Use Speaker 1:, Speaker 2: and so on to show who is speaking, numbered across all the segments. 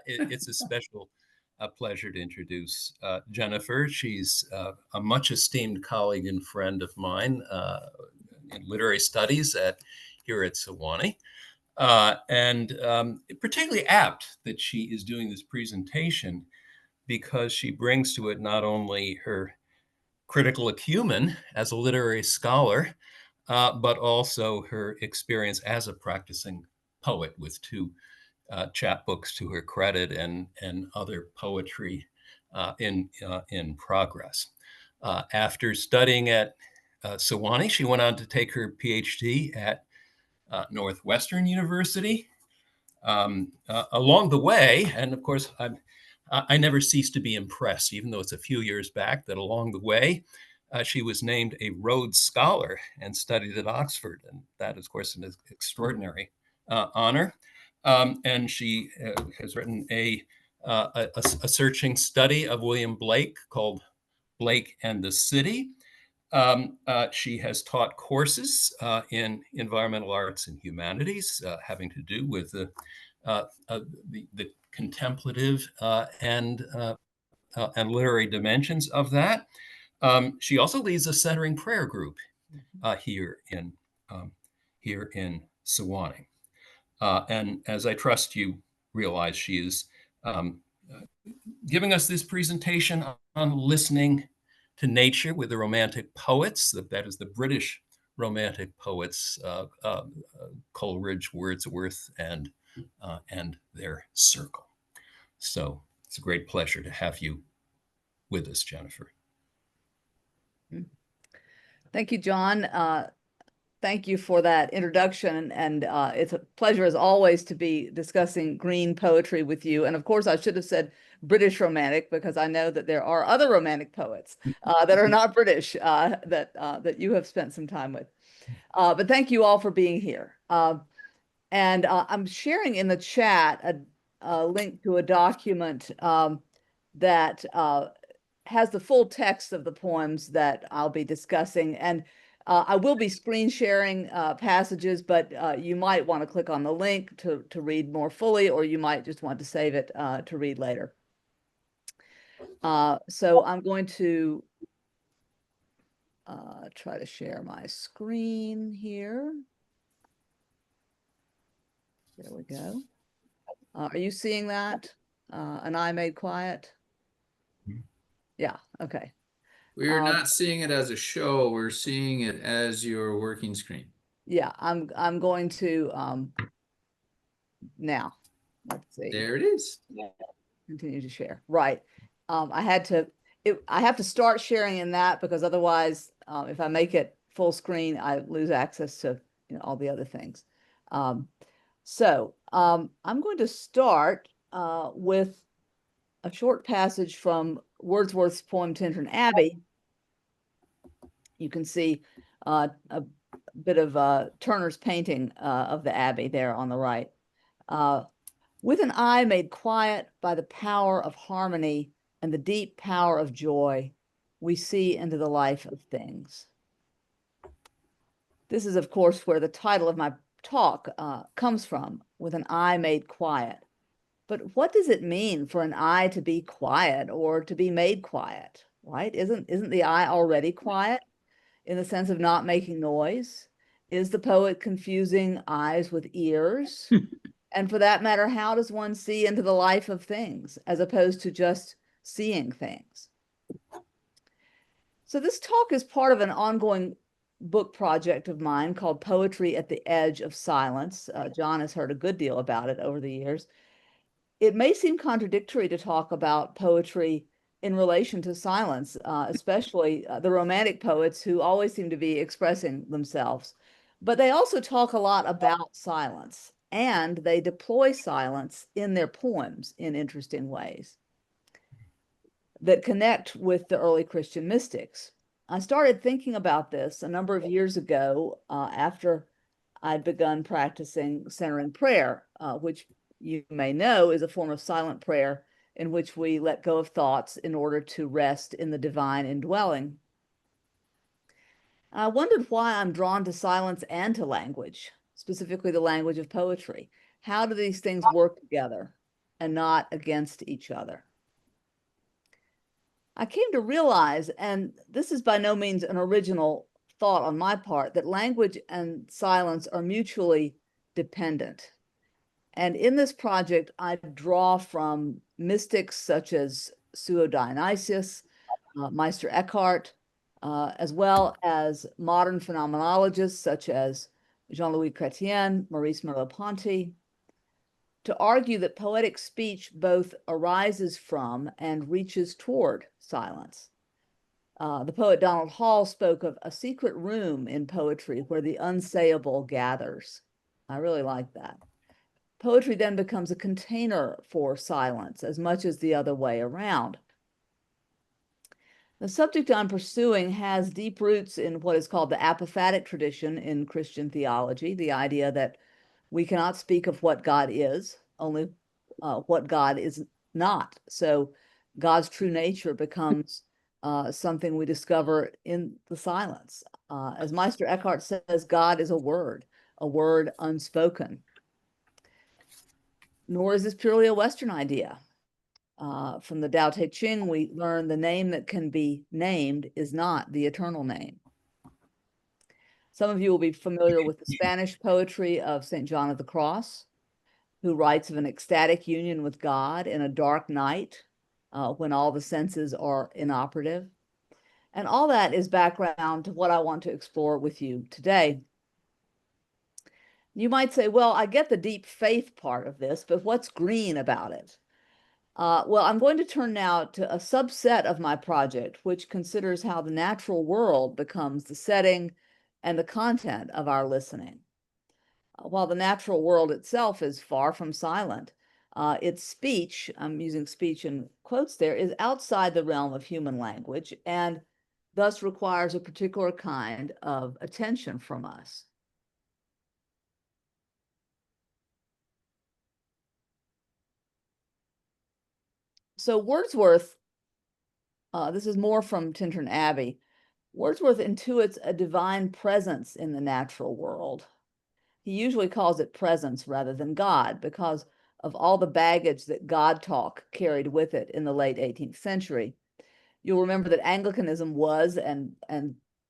Speaker 1: it's a special pleasure to introduce Jennifer. She's a much esteemed colleague and friend of mine in literary studies here at Sewanee. And particularly apt that she is doing this presentation because she brings to it not only her critical acumen as a literary scholar, but also her experience as a practicing poet with two chapbooks to her credit and other poetry in progress. After studying at Sewanee, she went on to take her PhD at Northwestern University. Along the way, and of course, I never cease to be impressed, even though it's a few years back, that along the way, she was named a Rhodes Scholar and studied at Oxford. And that is, of course, an extraordinary honor. And she has written a searching study of William Blake called Blake and the City. She has taught courses in environmental arts and humanities, having to do with the contemplative and literary dimensions of that. She also leads a centering prayer group here in Sewanee. And as I trust you realize, she is giving us this presentation on listening to nature with the Romantic poets. That is the British Romantic poets, Coleridge, Wordsworth, and their circle. So it's a great pleasure to have you with us, Jennifer.
Speaker 2: Thank you, John. Thank you for that introduction. And it's a pleasure, as always, to be discussing green poetry with you. And of course, I should have said British Romantic, because I know that there are other Romantic poets that are not British that you have spent some time with. But thank you all for being here. And I'm sharing in the chat a link to a document that has the full text of the poems that I'll be discussing. And I will be screen sharing passages, but you might want to click on the link to read more fully, or you might just want to save it to read later. So I'm going to try to share my screen here. There we go. Are you seeing that? An eye made quiet? Yeah, okay.
Speaker 3: We're not seeing it as a show, we're seeing it as your working screen.
Speaker 2: Yeah, I'm going to now. Let's see.
Speaker 3: There it is.
Speaker 2: Continue to share. Right. I have to start sharing in that, because otherwise, if I make it full screen, I lose access to all the other things. So I'm going to start with a short passage from Wordsworth's poem Tintern Abbey. You can see a bit of Turner's painting of the Abbey there on the right. With an eye made quiet by the power of harmony and the deep power of joy, we see into the life of things. This is, of course, where the title of my talk comes from, with an eye made quiet. But what does it mean for an eye to be quiet or to be made quiet, right? Isn't the eye already quiet in the sense of not making noise? Is the poet confusing eyes with ears? And for that matter, how does one see into the life of things as opposed to just seeing things? So this talk is part of an ongoing book project of mine called Poetry at the Edge of Silence. John has heard a good deal about it over the years. It may seem contradictory to talk about poetry in relation to silence, especially the Romantic poets who always seem to be expressing themselves. But they also talk a lot about silence, and they deploy silence in their poems in interesting ways that connect with the early Christian mystics. I started thinking about this a number of years ago after I'd begun practicing centering prayer, which you may know is a form of silent prayer in which we let go of thoughts in order to rest in the divine indwelling. I wondered why I'm drawn to silence and to language, specifically the language of poetry. How do these things work together? and not against each other. I came to realize, and this is by no means an original thought on my part, that language and silence are mutually dependent. And in this project, I draw from mystics such as Pseudo-Dionysius, Meister Eckhart, as well as modern phenomenologists such as Jean-Louis Chrétien, Maurice Merleau-Ponty, to argue that poetic speech both arises from and reaches toward silence. The poet Donald Hall spoke of a secret room in poetry where the unsayable gathers. I really like that. Poetry then becomes a container for silence as much as the other way around. The subject I'm pursuing has deep roots in what is called the apophatic tradition in Christian theology, the idea that we cannot speak of what God is, only what God is not. So God's true nature becomes something we discover in the silence. As Meister Eckhart says, God is a word unspoken. Nor is this purely a Western idea. From the Tao Te Ching, we learn the name that can be named is not the eternal name. Some of you will be familiar with the Spanish poetry of St. John of the Cross, who writes of an ecstatic union with God in a dark night when all the senses are inoperative. And all that is background to what I want to explore with you today. You might say, well, I get the deep faith part of this, but what's green about it? Well, I'm going to turn now to a subset of my project, which considers how the natural world becomes the setting and the content of our listening. While the natural world itself is far from silent, its speech, I'm using speech in quotes there, is outside the realm of human language and thus requires a particular kind of attention from us. So Wordsworth, this is more from Tintern Abbey, Wordsworth intuits a divine presence in the natural world. He usually calls it presence rather than God because of all the baggage that God talk carried with it in the late 18th century. You'll remember that Anglicanism was and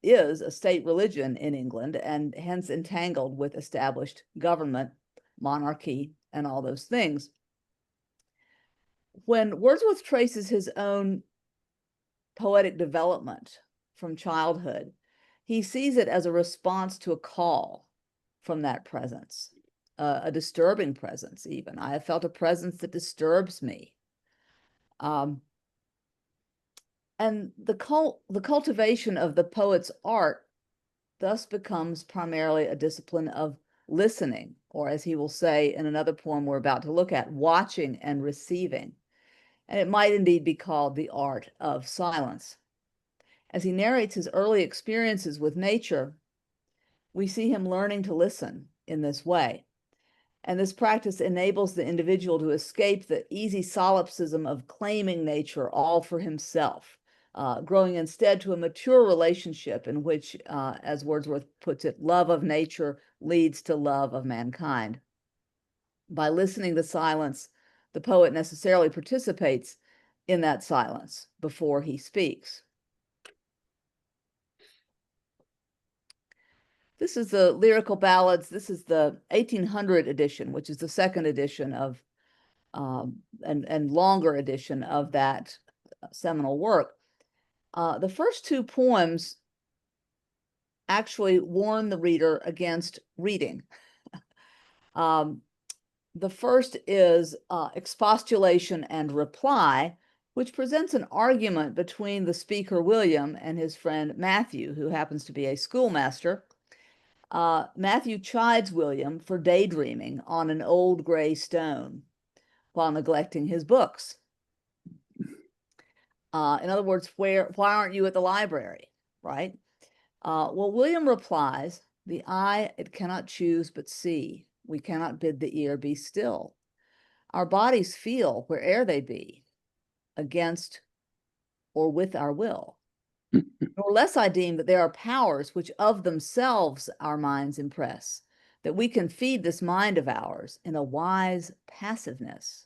Speaker 2: is a state religion in England and hence entangled with established government, monarchy, and all those things. When Wordsworth traces his own poetic development from childhood, he sees it as a response to a call from that presence, a disturbing presence even. I have felt a presence that disturbs me. And the cultivation of the poet's art thus becomes primarily a discipline of listening, or as he will say in another poem we're about to look at, watching and receiving. And it might indeed be called the art of silence. As he narrates his early experiences with nature, we see him learning to listen in this way. And this practice enables the individual to escape the easy solipsism of claiming nature all for himself, growing instead to a mature relationship in which, as Wordsworth puts it, love of nature leads to love of mankind. By listening to silence, the poet necessarily participates in that silence before he speaks. This is the Lyrical Ballads. This is the 1800 edition, which is the second edition of, and longer edition of that seminal work. The first two poems actually warn the reader against reading. The first is Expostulation and Reply, which presents an argument between the speaker, William, and his friend Matthew, who happens to be a schoolmaster. Matthew chides William for daydreaming on an old gray stone while neglecting his books. In other words, why aren't you at the library, right? Well, William replies, the eye, it cannot choose but see. We cannot bid the ear be still. Our bodies feel where'er they be, against or with our will. Nor less I deem that there are powers which of themselves our minds impress, that we can feed this mind of ours in a wise passiveness.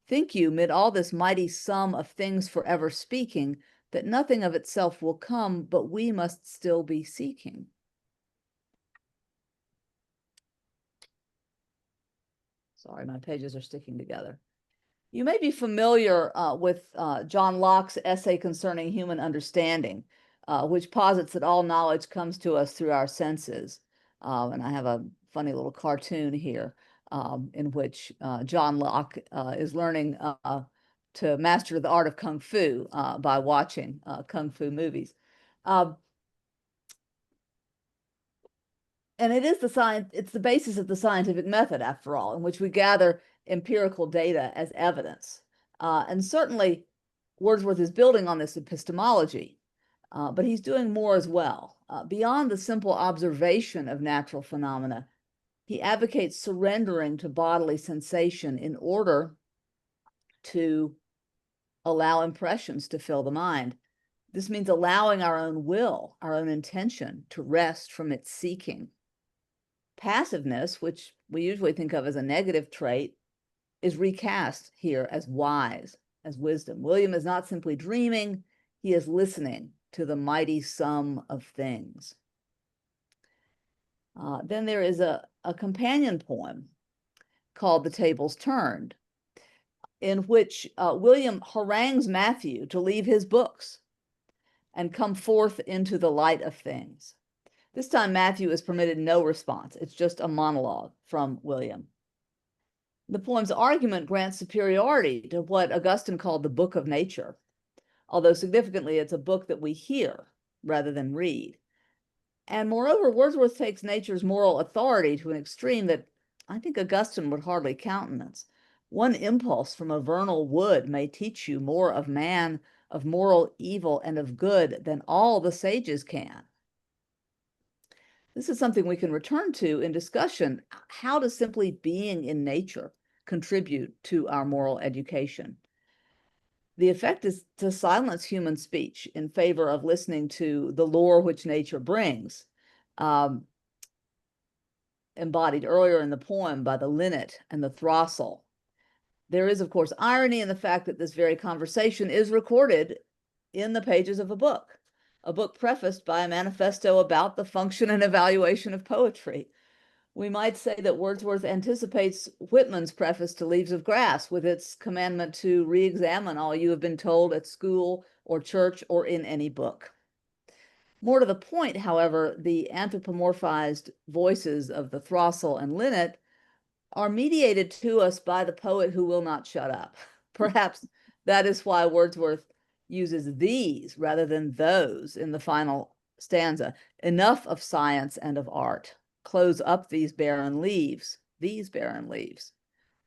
Speaker 2: Think you, mid all this mighty sum of things forever speaking, that nothing of itself will come, but we must still be seeking? Sorry, my pages are sticking together. You may be familiar with John Locke's essay concerning human understanding, which posits that all knowledge comes to us through our senses. And I have a funny little cartoon here in which John Locke is learning to master the art of Kung Fu by watching Kung Fu movies. And it is it's the basis of the scientific method, after all, in which we gather empirical data as evidence. And certainly Wordsworth is building on this epistemology, but he's doing more as well. Beyond the simple observation of natural phenomena, he advocates surrendering to bodily sensation in order to allow impressions to fill the mind. This means allowing our own will, our own intention to rest from its seeking. Passiveness, which we usually think of as a negative trait, is recast here as wise, as wisdom. William is not simply dreaming, he is listening to the mighty sum of things. Then there is a companion poem called The Tables Turned, in which William harangues Matthew to leave his books and come forth into the light of things. This time Matthew is permitted no response. It's just a monologue from William. The poem's argument grants superiority to what Augustine called the book of nature, although significantly it's a book that we hear rather than read. And moreover, Wordsworth takes nature's moral authority to an extreme that I think Augustine would hardly countenance. One impulse from a vernal wood may teach you more of man, of moral evil, and of good than all the sages can. This is something we can return to in discussion. How does simply being in nature contribute to our moral education? The effect is to silence human speech in favor of listening to the lore which nature brings, embodied earlier in the poem by the linnet and the throstle. There is, of course, irony in the fact that this very conversation is recorded in the pages of a book prefaced by a manifesto about the function and evaluation of poetry. We might say that Wordsworth anticipates Whitman's preface to Leaves of Grass with its commandment to re-examine all you have been told at school or church or in any book. More to the point, however, the anthropomorphized voices of the throstle and linnet are mediated to us by the poet who will not shut up. Perhaps that is why Wordsworth uses these rather than those in the final stanza. Enough of science and of art. Close up these barren leaves.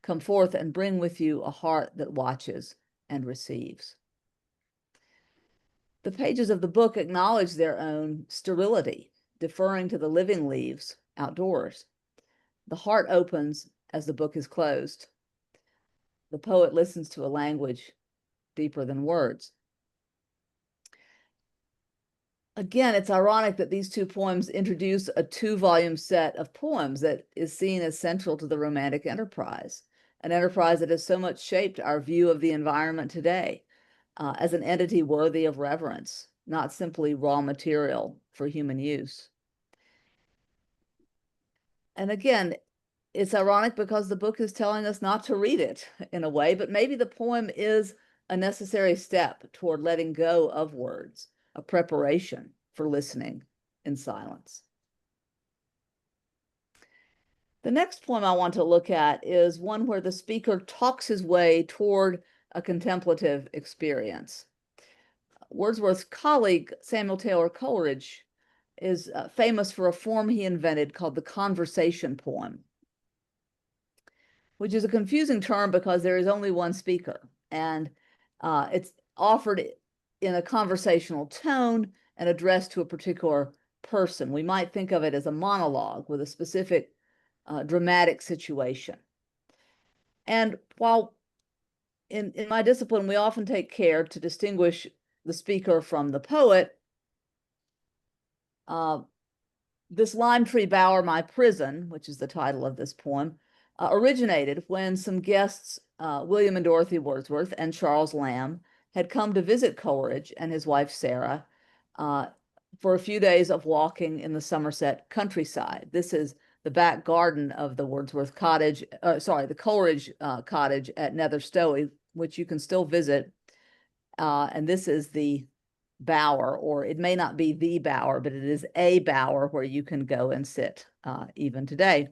Speaker 2: Come forth and bring with you a heart that watches and receives. The pages of the book acknowledge their own sterility, deferring to the living leaves outdoors. The heart opens as the book is closed. The poet listens to a language deeper than words. Again, it's ironic that these two poems introduce a 2-volume set of poems that is seen as central to the Romantic enterprise, an enterprise that has so much shaped our view of the environment today as an entity worthy of reverence, not simply raw material for human use. And again, it's ironic because the book is telling us not to read it in a way, but maybe the poem is a necessary step toward letting go of words, a preparation for listening in silence. The next poem I want to look at is one where the speaker talks his way toward a contemplative experience. Wordsworth's colleague, Samuel Taylor Coleridge, is famous for a form he invented called the conversation poem, which is a confusing term because there is only one speaker, and it's offered in a conversational tone and addressed to a particular person. We might think of it as a monologue with a specific dramatic situation. And while in my discipline, we often take care to distinguish the speaker from the poet, this lime tree bower, my prison, which is the title of this poem, originated when some guests William and Dorothy Wordsworth and Charles Lamb had come to visit Coleridge and his wife Sarah for a few days of walking in the Somerset countryside. This is the back garden of the Wordsworth cottage, the Coleridge cottage at Nether Stowey, which you can still visit. And this is the bower, or it may not be the bower, but it is a bower where you can go and sit even today.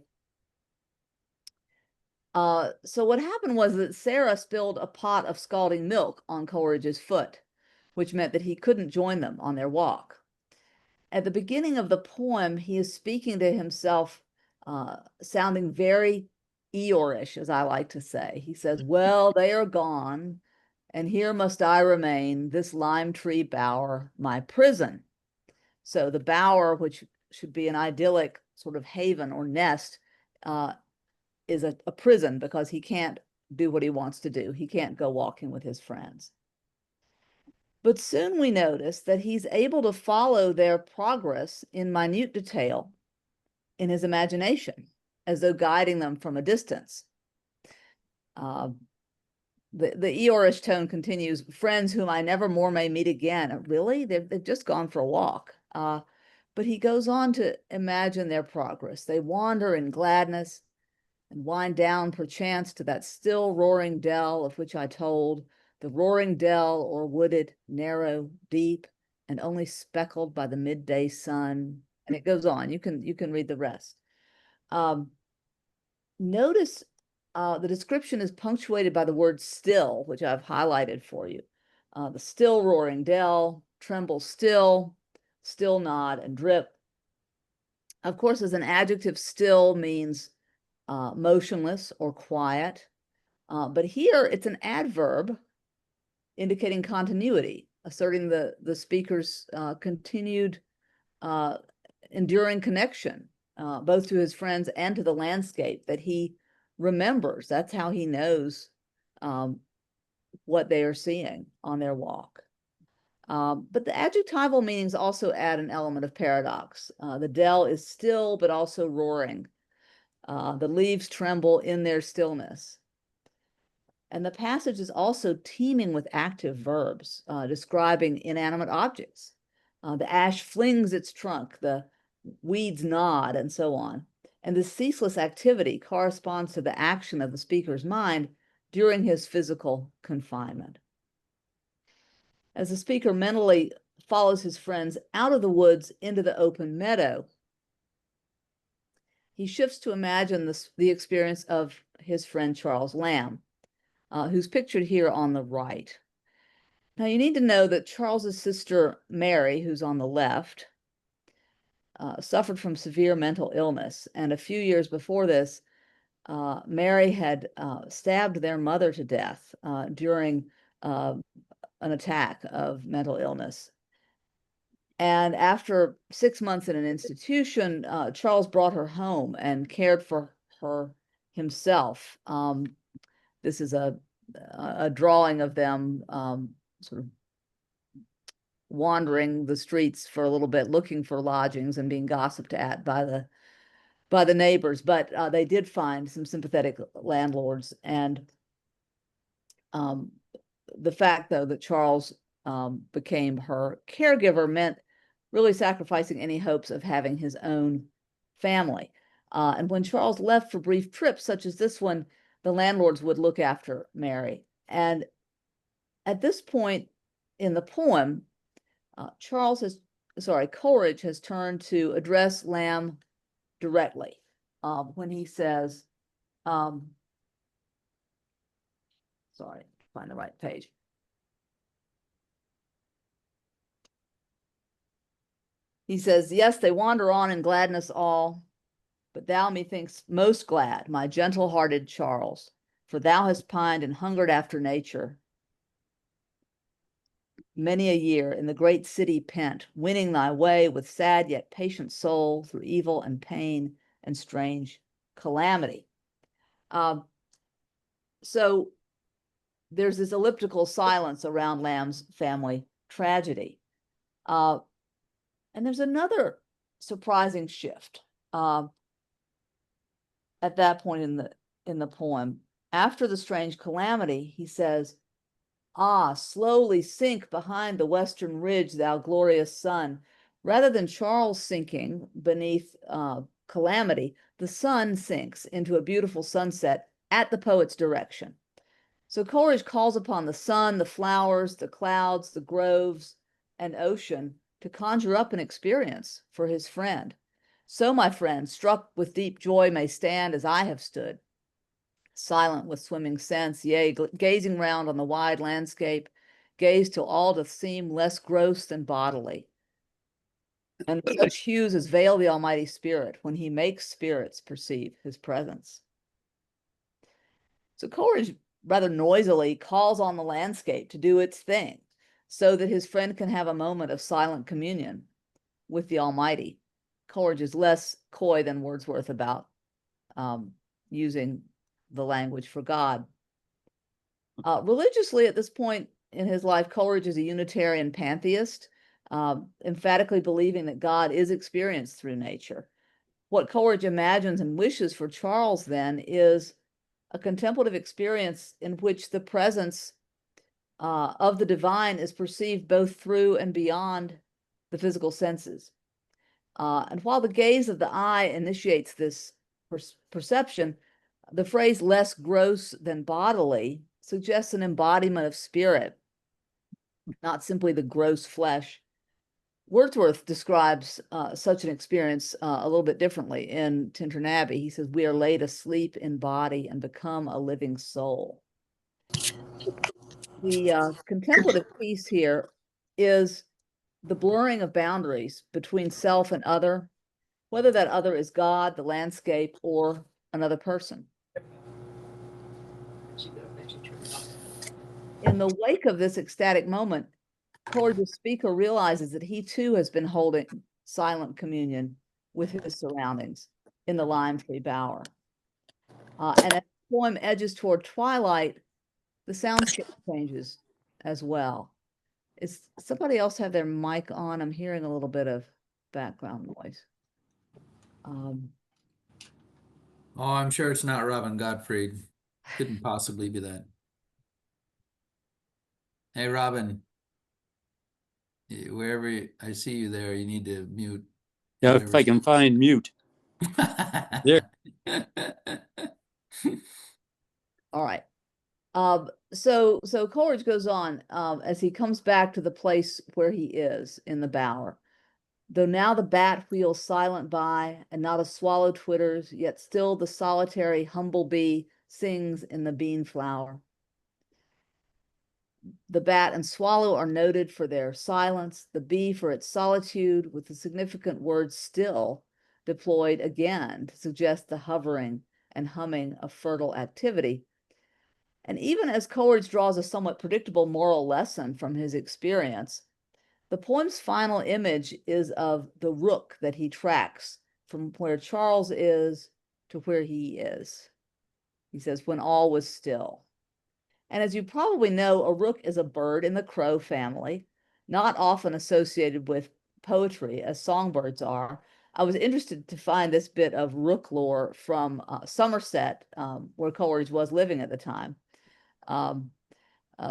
Speaker 2: So what happened was that Sarah spilled a pot of scalding milk on Coleridge's foot, which meant that he couldn't join them on their walk. At the beginning of the poem, he is speaking to himself, sounding very Eeyore-ish, as I like to say. He says, well, they are gone, and here must I remain, this lime tree bower, my prison. So the bower, which should be an idyllic sort of haven or nest, is a prison because he can't do what he wants to do. He can't go walking with his friends. But soon we notice that he's able to follow their progress in minute detail in his imagination, as though guiding them from a distance. The Eeyore-ish tone continues, friends whom I never more may meet again. Really? They've just gone for a walk. But he goes on to imagine their progress. They wander in gladness and wind down perchance to that still roaring dell of which I told, the roaring dell or wooded, narrow, deep, and only speckled by the midday sun. And it goes on. You can read the rest. Notice the description is punctuated by the word still, which I've highlighted for you. The still roaring dell, tremble still, still nod and drip. Of course, as an adjective, still means motionless or quiet. But here it's an adverb indicating continuity, asserting the speaker's continued enduring connection, both to his friends and to the landscape that he remembers. That's how he knows what they are seeing on their walk. But the adjectival meanings also add an element of paradox. The dell is still, but also roaring. The leaves tremble in their stillness. And the passage is also teeming with active verbs, describing inanimate objects. The ash flings its trunk, the weeds nod, and so on. And this ceaseless activity corresponds to the action of the speaker's mind during his physical confinement. As the speaker mentally follows his friends out of the woods into the open meadow, he shifts to imagine the experience of his friend Charles Lamb, who's pictured here on the right. Now, you need to know that Charles's sister, Mary, who's on the left, suffered from severe mental illness. And a few years before this, Mary had stabbed their mother to death during an attack of mental illness. And after 6 months in an institution, Charles brought her home and cared for her himself. This is a drawing of them sort of wandering the streets for a little bit, looking for lodgings and being gossiped at by the neighbors. But they did find some sympathetic landlords. And the fact, though, that Charles became her caregiver meant really sacrificing any hopes of having his own family. And when Charles left for brief trips, such as this one, the landlords would look after Mary. And at this point in the poem, Coleridge has turned to address Lamb directly when he says, find the right page. He says, yes, they wander on in gladness all, but thou methinks most glad, my gentle-hearted Charles, for thou hast pined and hungered after nature many a year in the great city pent, winning thy way with sad yet patient soul through evil and pain and strange calamity. So there's this elliptical silence around Lamb's family tragedy. And there's another surprising shift at that point in the poem. After the strange calamity, he says, "Ah, slowly sink behind the western ridge, thou glorious sun." Rather than Charles sinking beneath calamity, the sun sinks into a beautiful sunset at the poet's direction. So Coleridge calls upon the sun, the flowers, the clouds, the groves, and ocean to conjure up an experience for his friend. So my friend, struck with deep joy, may stand as I have stood, silent with swimming sense, yea, gazing round on the wide landscape, gaze till all doth seem less gross than bodily. And such hues as veil the Almighty Spirit when he makes spirits perceive his presence. So Coleridge rather noisily calls on the landscape to do its thing so that his friend can have a moment of silent communion with the Almighty. Coleridge is less coy than Wordsworth about using the language for God. Religiously, at this point in his life, Coleridge is a Unitarian pantheist, emphatically believing that God is experienced through nature. What Coleridge imagines and wishes for Charles then is a contemplative experience in which the presence of the divine is perceived both through and beyond the physical senses. And while the gaze of the eye initiates this perception, the phrase less gross than bodily suggests an embodiment of spirit, not simply the gross flesh. Wordsworth describes such an experience a little bit differently in Tintern Abbey. He says, "We are laid asleep in body and become a living soul." The contemplative piece here is the blurring of boundaries between self and other, whether that other is God, the landscape, or another person. In the wake of this ecstatic moment, Coleridge's speaker realizes that he too has been holding silent communion with his surroundings in the lime-tree bower. And as the poem edges toward twilight, the soundscape changes as well. Is somebody else have their mic on? I'm hearing a little bit of background noise.
Speaker 3: Oh, I'm sure it's not Robin Gottfried. Couldn't possibly be that. Hey, Robin, wherever I see you there, you need to mute.
Speaker 4: Yeah, if I can find mute. There.
Speaker 2: All right. So Coleridge goes on as he comes back to the place where he is in the bower. Though now the bat wheels silent by, and not a swallow twitters, yet still the solitary humble bee sings in the bean flower. The bat and swallow are noted for their silence, the bee for its solitude, with the significant word still deployed again to suggest the hovering and humming of fertile activity. And even as Coleridge draws a somewhat predictable moral lesson from his experience, the poem's final image is of the rook that he tracks from where Charles is to where he is. He says, when all was still. And as you probably know, a rook is a bird in the crow family, not often associated with poetry as songbirds are. I was interested to find this bit of rook lore from Somerset, where Coleridge was living at the time.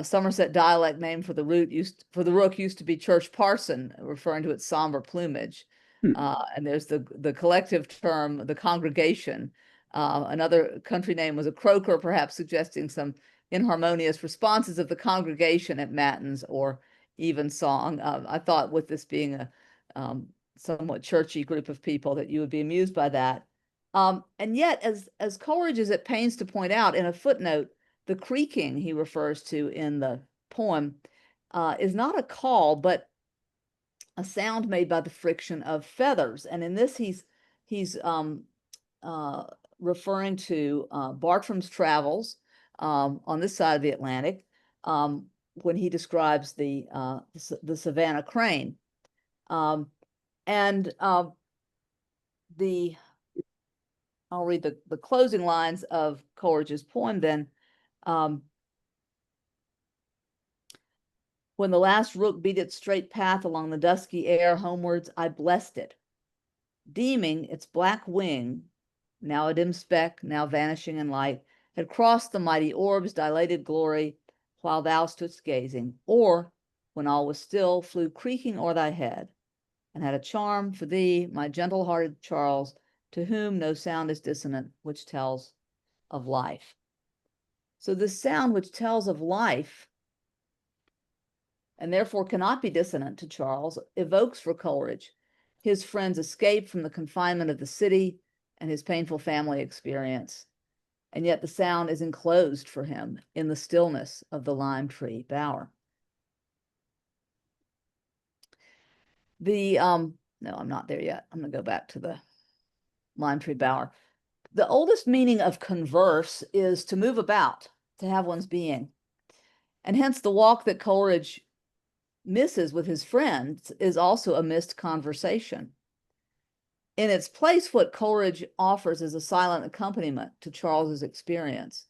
Speaker 2: Somerset dialect name for the rook used to be church parson, referring to its somber plumage. And there's the collective term, the congregation. Another country name was a croaker, perhaps suggesting some inharmonious responses of the congregation at matins or evensong. I thought with this being a somewhat churchy group of people that you would be amused by that. And yet, as Coleridge is at pains to point out in a footnote, the creaking he refers to in the poem is not a call, but a sound made by the friction of feathers. And in this, he's referring to Bartram's travels on this side of the Atlantic when he describes the Savannah crane. I'll read the closing lines of Coleridge's poem then. When the last rook beat its straight path along the dusky air homewards, I blessed it, deeming its black wing, now a dim speck, now vanishing in light, had crossed the mighty orb's dilated glory while thou stoodst gazing, or when all was still, flew creaking o'er thy head, and had a charm for thee, my gentle-hearted Charles, to whom no sound is dissonant which tells of life. So this sound which tells of life, and therefore cannot be dissonant to Charles, evokes for Coleridge his friend's escape from the confinement of the city and his painful family experience. And yet the sound is enclosed for him in the stillness of the lime tree bower. No, I'm not there yet. I'm going to go back to the lime tree bower. The oldest meaning of converse is to move about, to have one's being. And hence the walk that Coleridge misses with his friends is also a missed conversation. In its place, what Coleridge offers is a silent accompaniment to Charles's experience.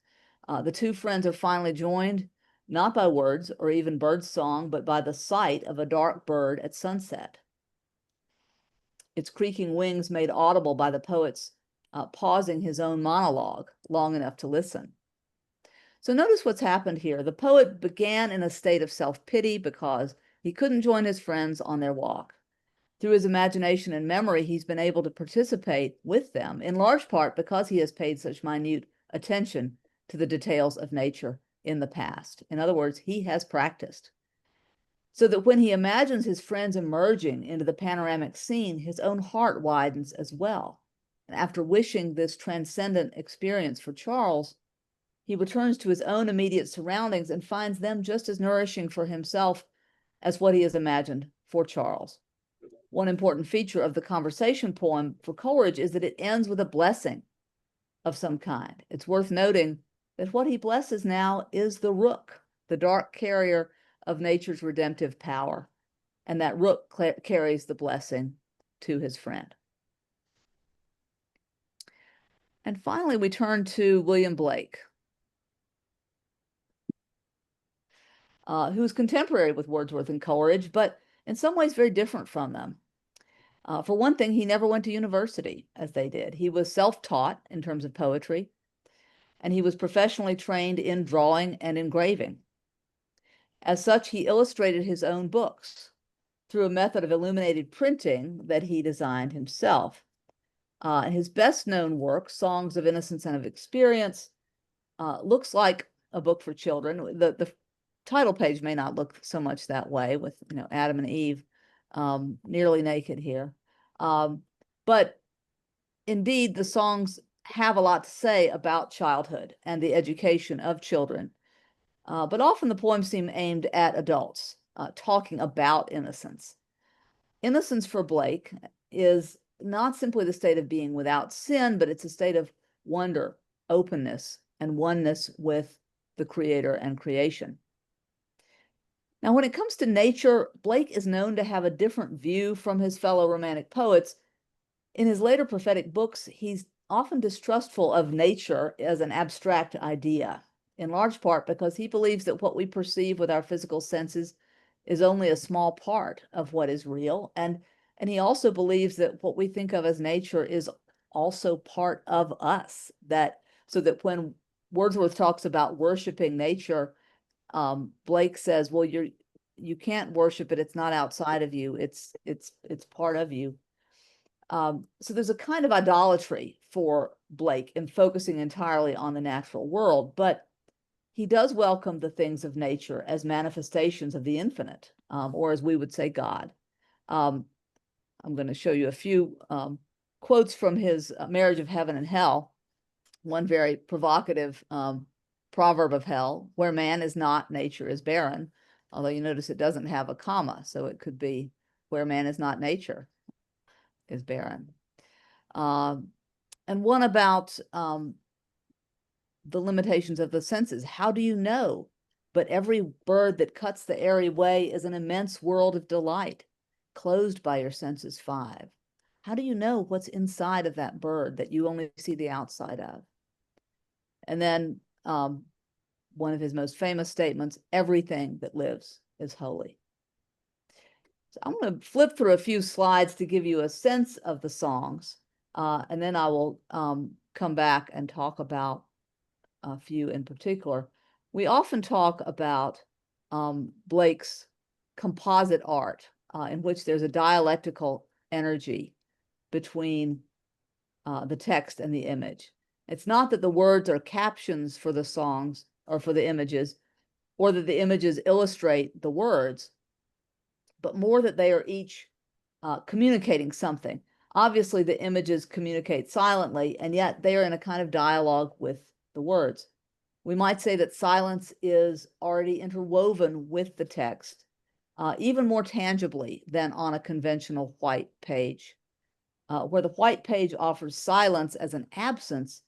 Speaker 2: The two friends are finally joined, not by words or even bird song, but by the sight of a dark bird at sunset. Its creaking wings made audible by the poet's pausing his own monologue long enough to listen. So notice what's happened here. The poet began in a state of self-pity because he couldn't join his friends on their walk. Through his imagination and memory, he's been able to participate with them, in large part because he has paid such minute attention to the details of nature in the past. In other words, he has practiced. So that when he imagines his friends emerging into the panoramic scene, his own heart widens as well. And after wishing this transcendent experience for Charles, he returns to his own immediate surroundings and finds them just as nourishing for himself as what he has imagined for Charles. One important feature of the conversation poem for Coleridge is that it ends with a blessing of some kind. It's worth noting that what he blesses now is the rook, the dark carrier of nature's redemptive power, and that rook carries the blessing to his friend. And finally, we turn to William Blake, who was contemporary with Wordsworth and Coleridge, but in some ways very different from them. For one thing, he never went to university as they did. He was self-taught in terms of poetry, and he was professionally trained in drawing and engraving. As such, he illustrated his own books through a method of illuminated printing that he designed himself. His best-known work, Songs of Innocence and of Experience, looks like a book for children. The title page may not look so much that way, with Adam and Eve nearly naked here. But indeed, the songs have a lot to say about childhood and the education of children. But often the poems seem aimed at adults, talking about innocence. Innocence for Blake is not simply the state of being without sin, but it's a state of wonder, openness, and oneness with the creator and creation. Now, when it comes to nature, Blake is known to have a different view from his fellow Romantic poets. In his later prophetic books, he's often distrustful of nature as an abstract idea, in large part because he believes that what we perceive with our physical senses is only a small part of what is real. And he also believes that what we think of as nature is also part of us, so that when Wordsworth talks about worshiping nature, Blake says, well, you can't worship it. It's not outside of you. It's part of you. So there's a kind of idolatry for Blake in focusing entirely on the natural world, but he does welcome the things of nature as manifestations of the infinite, or as we would say, God. I'm going to show you a few quotes from his Marriage of Heaven and Hell. One very provocative proverb of hell: where man is not, nature is barren. Although you notice it doesn't have a comma, so it could be where man is not, nature is barren. And one about the limitations of the senses. How do you know? But every bird that cuts the airy way is an immense world of delight, closed by your senses five. How do you know what's inside of that bird that you only see the outside of? And then one of his most famous statements: everything that lives is holy. So I'm going to flip through a few slides to give you a sense of the songs, and then I will come back and talk about few in particular, we often talk about Blake's composite art, in which there's a dialectical energy between the text and the image. It's not that the words are captions for the songs or for the images, or that the images illustrate the words, but more that they are each communicating something. Obviously, the images communicate silently, and yet they are in a kind of dialogue with the words. We might say that silence is already interwoven with the text, even more tangibly than on a conventional white page. Where the white page offers silence as an absence,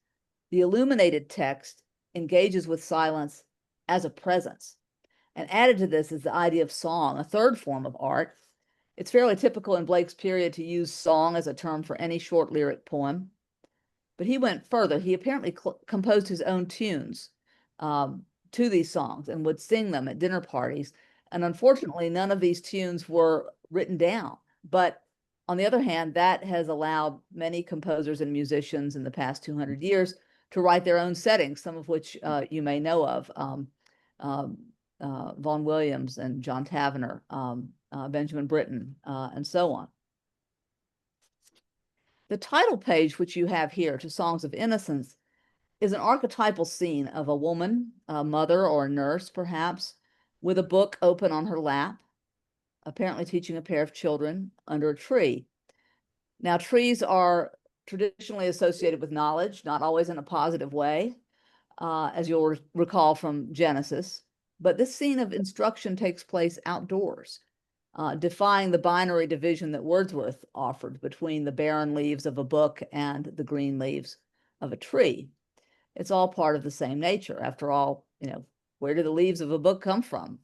Speaker 2: the illuminated text engages with silence as a presence. And added to this is the idea of song, a third form of art. It's fairly typical in Blake's period to use song as a term for any short lyric poem. But he went further. He apparently composed his own tunes to these songs and would sing them at dinner parties. And unfortunately, none of these tunes were written down. But on the other hand, that has allowed many composers and musicians in the past 200 years to write their own settings, some of which you may know of. Vaughan Williams and John Tavener, Benjamin Britten, and so on. The title page, which you have here, To Songs of Innocence, is an archetypal scene of a woman, a mother or a nurse, perhaps, with a book open on her lap, apparently teaching a pair of children under a tree. Now, trees are traditionally associated with knowledge, not always in a positive way, as you'll recall from Genesis. But this scene of instruction takes place outdoors, defying the binary division that Wordsworth offered between the barren leaves of a book and the green leaves of a tree. It's all part of the same nature. After all, where do the leaves of a book come from?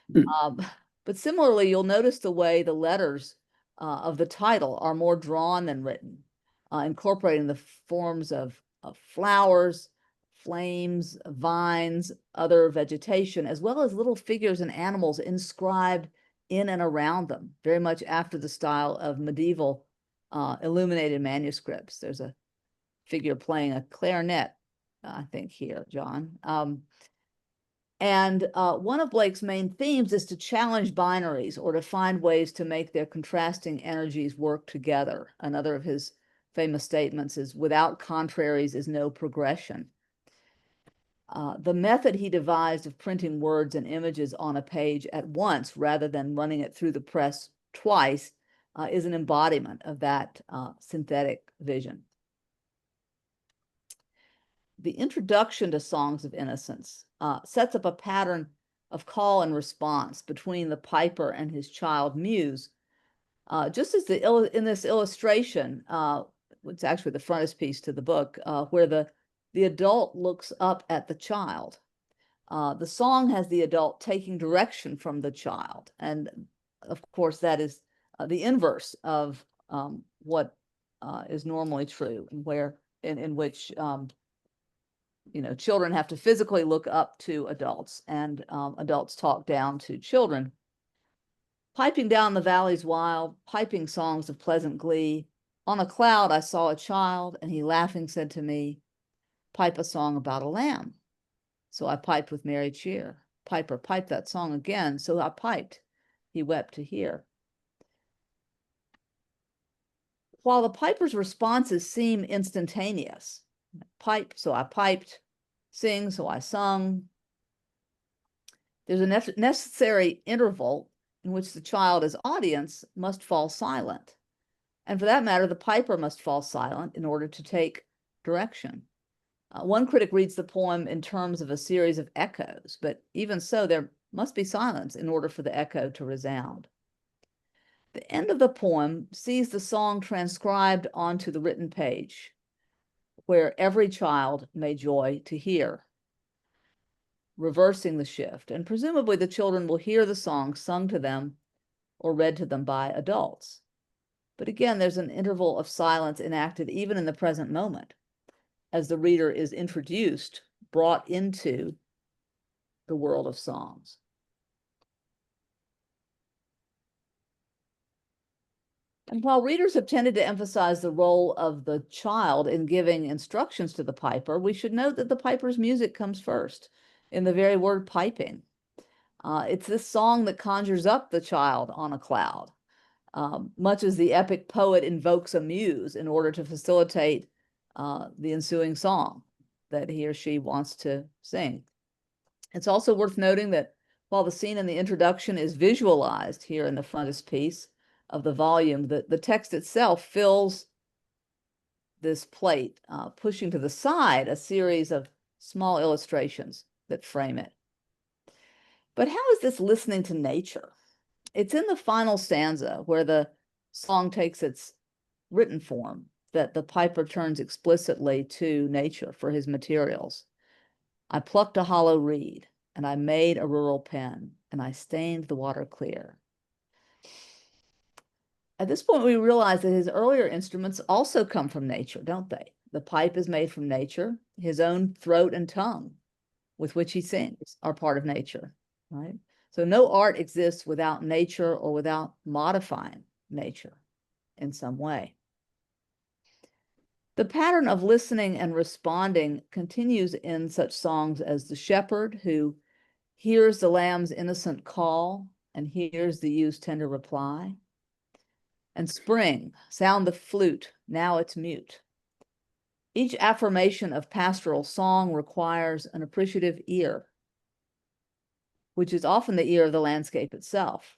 Speaker 2: But similarly, you'll notice the way the letters of the title are more drawn than written, incorporating the forms of flowers, flames, vines, other vegetation, as well as little figures and animals inscribed in and around them, very much after the style of medieval illuminated manuscripts. There's a figure playing a clarinet, I think here, John. And one of Blake's main themes is to challenge binaries or to find ways to make their contrasting energies work together. Another of his famous statements is, without contraries is no progression. The method he devised of printing words and images on a page at once rather than running it through the press twice is an embodiment of that synthetic vision. The introduction to Songs of Innocence sets up a pattern of call and response between the piper and his child muse. Just as in this illustration, it's actually the frontispiece to the book, where the adult looks up at the child. The song has the adult taking direction from the child. And of course, that is the inverse of what is normally true, in which children have to physically look up to adults and adults talk down to children. Piping down the valleys wild, piping songs of pleasant glee. On a cloud I saw a child, and he laughing said to me, pipe a song about a lamb. So I piped with merry cheer. Piper, pipe that song again. So I piped. He wept to hear. While the piper's responses seem instantaneous, pipe, so I piped, sing, so I sung, there's a necessary interval in which the child as audience must fall silent. And for that matter, the piper must fall silent in order to take direction. One critic reads the poem in terms of a series of echoes, but even so, there must be silence in order for the echo to resound. The end of the poem sees the song transcribed onto the written page, where every child may joy to hear, reversing the shift. And presumably the children will hear the song sung to them or read to them by adults. But again, there's an interval of silence enacted even in the present moment, as the reader is introduced, brought into the world of songs. And while readers have tended to emphasize the role of the child in giving instructions to the piper, we should note that the piper's music comes first in the very word piping. It's this song that conjures up the child on a cloud, much as the epic poet invokes a muse in order to facilitate the ensuing song that he or she wants to sing. It's also worth noting that while the scene in the introduction is visualized here in the frontispiece of the volume, the text itself fills this plate, pushing to the side a series of small illustrations that frame it. But how is this listening to nature? It's in the final stanza where the song takes its written form that the piper turns explicitly to nature for his materials. I plucked a hollow reed, and I made a rural pen, and I stained the water clear. At this point, we realize that his earlier instruments also come from nature, don't they? The pipe is made from nature. His own throat and tongue with which he sings are part of nature, right? So no art exists without nature or without modifying nature in some way. The pattern of listening and responding continues in such songs as The Shepherd, who hears the lamb's innocent call and hears the ewe's tender reply. And Spring, sound the flute, now it's mute. Each affirmation of pastoral song requires an appreciative ear, which is often the ear of the landscape itself.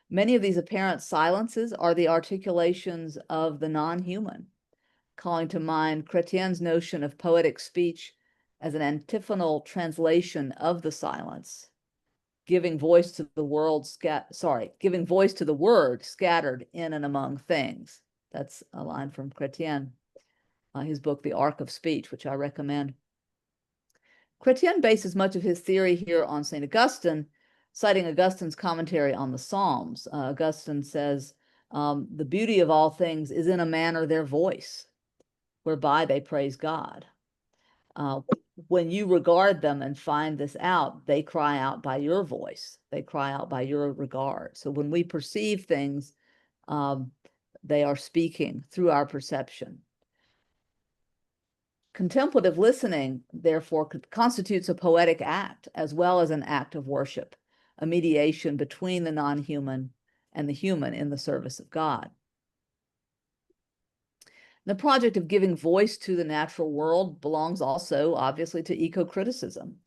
Speaker 2: Many of these apparent silences are the articulations of the non-human, calling to mind Chrétien's notion of poetic speech as an antiphonal translation of the silence, giving voice to the word scattered in and among things. That's a line from Chrétien, his book, The Arc of Speech, which I recommend. Chrétien bases much of his theory here on St. Augustine, citing Augustine's commentary on the Psalms. Augustine says, the beauty of all things is in a manner their voice, whereby they praise God. When you regard them and find this out, they cry out by your voice. They cry out by your regard. So when we perceive things, they are speaking through our perception. Contemplative listening, therefore, constitutes a poetic act as well as an act of worship, a mediation between the non-human and the human in the service of God. The project of giving voice to the natural world belongs also, obviously, to eco-criticism.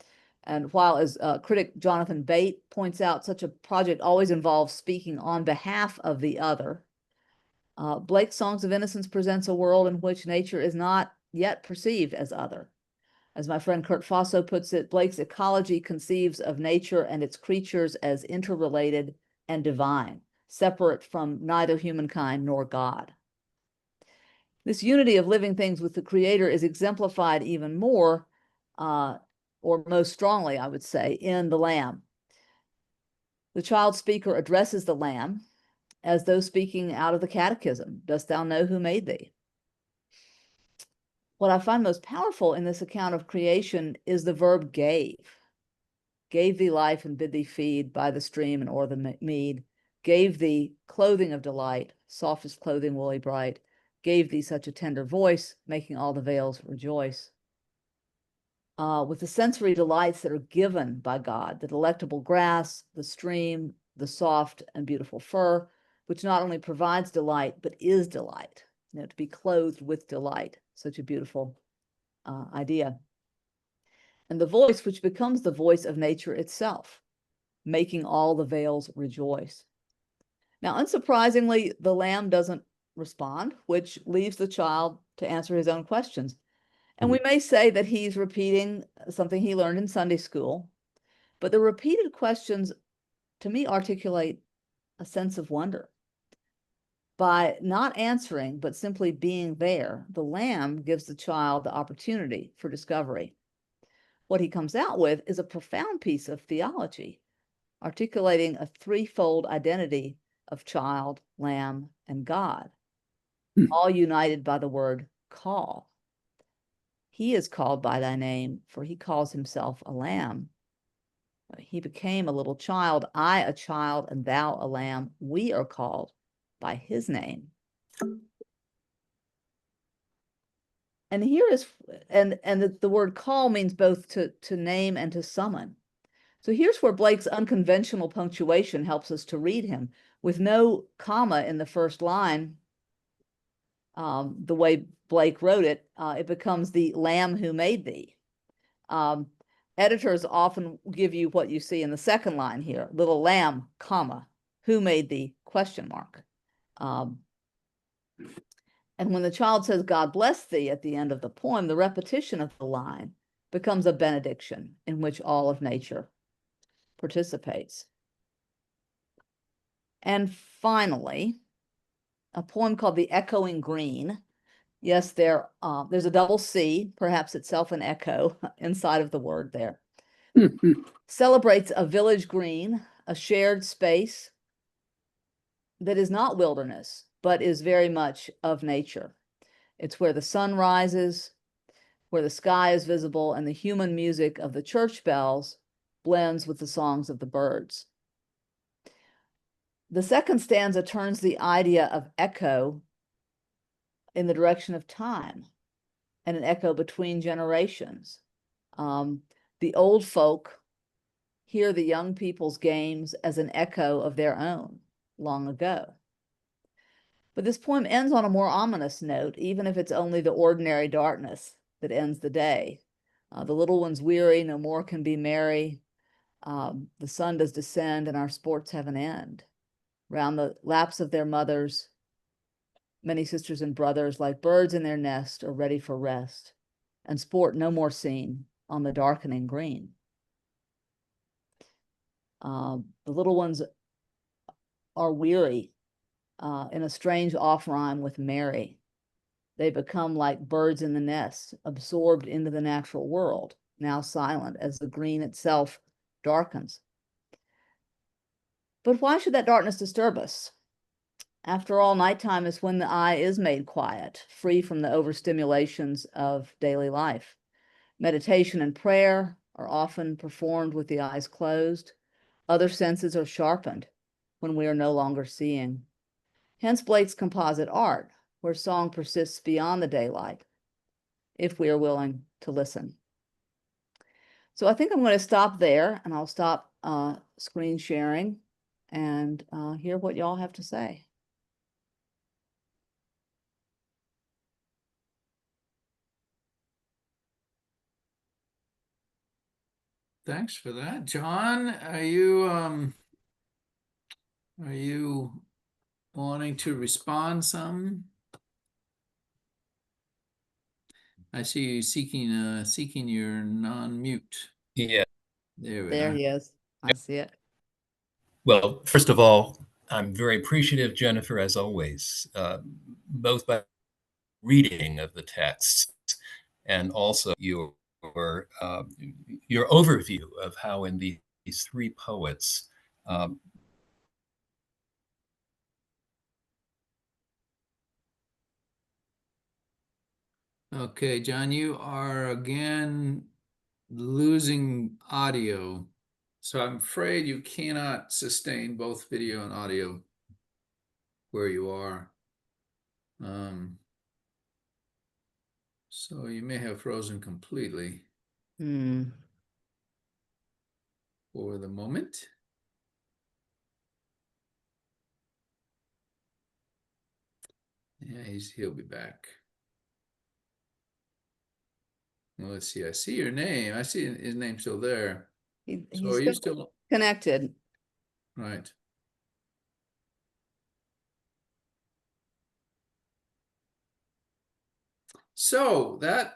Speaker 2: And while, as critic Jonathan Bate points out, such a project always involves speaking on behalf of the other, Blake's Songs of Innocence presents a world in which nature is not yet perceived as other. As my friend Kurt Fosso puts it, Blake's ecology conceives of nature and its creatures as interrelated and divine, separate from neither humankind nor God. This unity of living things with the Creator is exemplified even more, or most strongly, I would say, in the Lamb. The child speaker addresses the Lamb as though speaking out of the Catechism, "Dost thou know who made thee?" What I find most powerful in this account of creation is the verb gave thee life and bid thee feed by the stream and o'er the mead, gave thee clothing of delight, softest clothing woolly bright, gave thee such a tender voice, making all the vales rejoice. With the sensory delights that are given by God, the delectable grass, the stream, the soft and beautiful fur, which not only provides delight, but is delight, to be clothed with delight, such a beautiful idea. And the voice, which becomes the voice of nature itself, making all the vales rejoice. Now, unsurprisingly, the Lamb doesn't respond, which leaves the child to answer his own questions. And we may say that he's repeating something he learned in Sunday school, but the repeated questions, to me, articulate a sense of wonder. By not answering, but simply being there, the Lamb gives the child the opportunity for discovery. What he comes out with is a profound piece of theology, articulating a threefold identity of child, lamb, and God, all united by the word call. He is called by thy name, for he calls himself a lamb. He became a little child, I a child, and thou a lamb. We are called by his name. And here is, and the word call means both to name and to summon. So here's where Blake's unconventional punctuation helps us to read him. With no comma in the first line, the way Blake wrote it, it becomes the Lamb who made thee. Editors often give you what you see in the second line here, little lamb, comma, who made thee, question mark. And when the child says, God bless thee at the end of the poem, the repetition of the line becomes a benediction in which all of nature participates. And finally, a poem called The Echoing Green. Yes, there's a double C, perhaps itself an echo inside of the word there. Celebrates a village green, a shared space that is not wilderness, but is very much of nature. It's where the sun rises, where the sky is visible, and the human music of the church bells blends with the songs of the birds. The second stanza turns the idea of echo in the direction of time and an echo between generations. The old folk hear the young people's games as an echo of their own long ago. But this poem ends on a more ominous note, even if it's only the ordinary darkness that ends the day. The little one's weary, no more can be merry. The sun does descend and our sports have an end. Round the laps of their mothers, many sisters and brothers, like birds in their nest, are ready for rest, and sport no more seen on the darkening green. The little ones are weary in a strange off-rhyme with merry. They become like birds in the nest, absorbed into the natural world, now silent as the green itself darkens. But why should that darkness disturb us? After all, nighttime is when the eye is made quiet, free from the overstimulations of daily life. Meditation and prayer are often performed with the eyes closed. Other senses are sharpened when we are no longer seeing. Hence Blake's composite art, where song persists beyond the daylight, if we are willing to listen. So I think I'm going to stop there, and I'll stop screen sharing and hear what y'all have to say.
Speaker 3: Thanks for that. John, are you wanting to respond some? I see you seeking your non-mute.
Speaker 1: Yeah.
Speaker 3: There we
Speaker 2: There
Speaker 3: are.
Speaker 2: he is. I see it.
Speaker 1: Well, first of all, I'm very appreciative, Jennifer, as always, both by reading of the text and also your overview of how in these three poets
Speaker 3: Okay, John, you are again losing audio. So I'm afraid you cannot sustain both video and audio where you are. So you may have frozen completely for the moment. Yeah, he'll be back. Well, let's see. I see your name. I see his name still there.
Speaker 2: He's
Speaker 3: So are you still
Speaker 2: connected.
Speaker 3: right? So that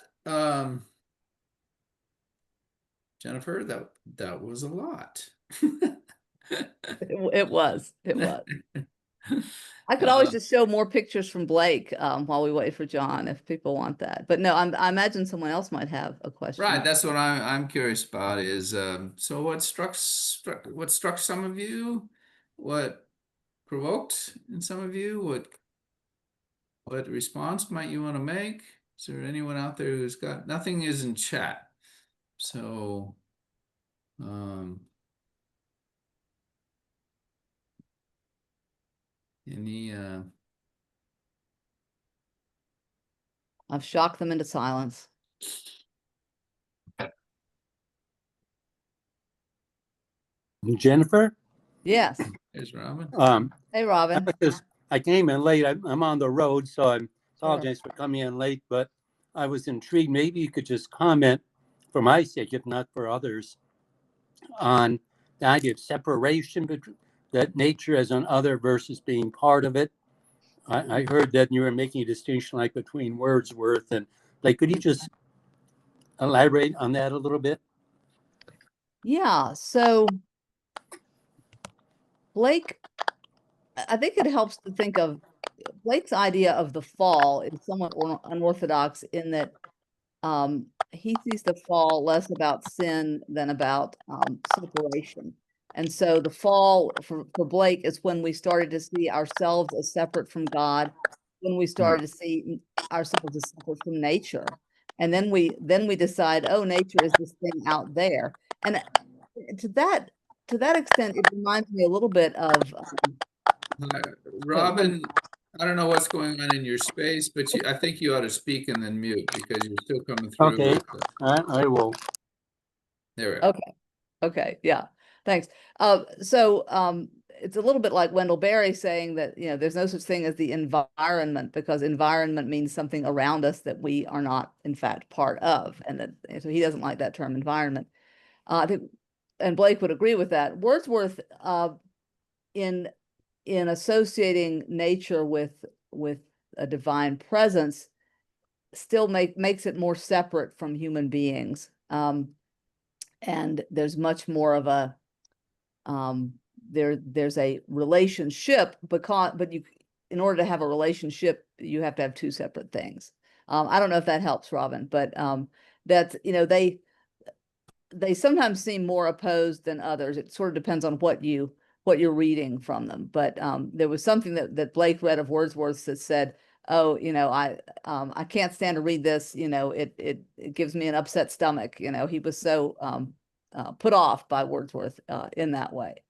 Speaker 3: Jennifer, that was a lot.
Speaker 2: It was. I could always just show more pictures from Blake while we wait for John if people want that. But no, I imagine someone else might have a question.
Speaker 3: Right, that's what I'm curious about is so what struck some of you, what provoked in some of you, what response might you want to make? Is there anyone out there who's got nothing is in chat? So any
Speaker 2: I've shocked them into silence.
Speaker 4: Jennifer,
Speaker 2: Yes.
Speaker 3: There's Robin.
Speaker 2: Hey, Robin.
Speaker 4: I came in late. I'm on the road, so I
Speaker 2: Sure.
Speaker 4: apologize for coming in late, but I was intrigued. Maybe you could just comment for my sake, if not for others, on the idea of separation between that nature as an other versus being part of it. I heard that you were making a distinction like between Wordsworth and like, could you just elaborate on that a little bit?
Speaker 2: Yeah. So Blake, I think it helps to think of Blake's idea of the fall is somewhat unorthodox in that he sees the fall less about sin than about separation. And so the fall for Blake is when we started to see ourselves as separate from God, when we started to see ourselves as separate from nature. And then we decide, oh, nature is this thing out there. And to that extent, it reminds me a little bit of
Speaker 3: Robin, I don't know what's going on in your space, but I think you ought to speak and then mute because you're still coming through.
Speaker 4: Okay, I will.
Speaker 3: There we go.
Speaker 2: Okay, yeah, thanks. It's a little bit like Wendell Berry saying that, you know, there's no such thing as the environment because environment means something around us that we are not, in fact, part of. And so he doesn't like that term environment. I think, and Blake would agree with that. Wordsworth, in associating nature with a divine presence, still makes it more separate from human beings. And there's much more of a there's a relationship but you, in order to have a relationship, you have to have two separate things. I don't know if that helps, Robin, but that's, you know, they sometimes seem more opposed than others. It sort of depends on what you're reading from them. But there was something that Blake read of Wordsworth that said, oh, you know, I can't stand to read this, you know, it gives me an upset stomach. You know, he was so put off by Wordsworth in that way.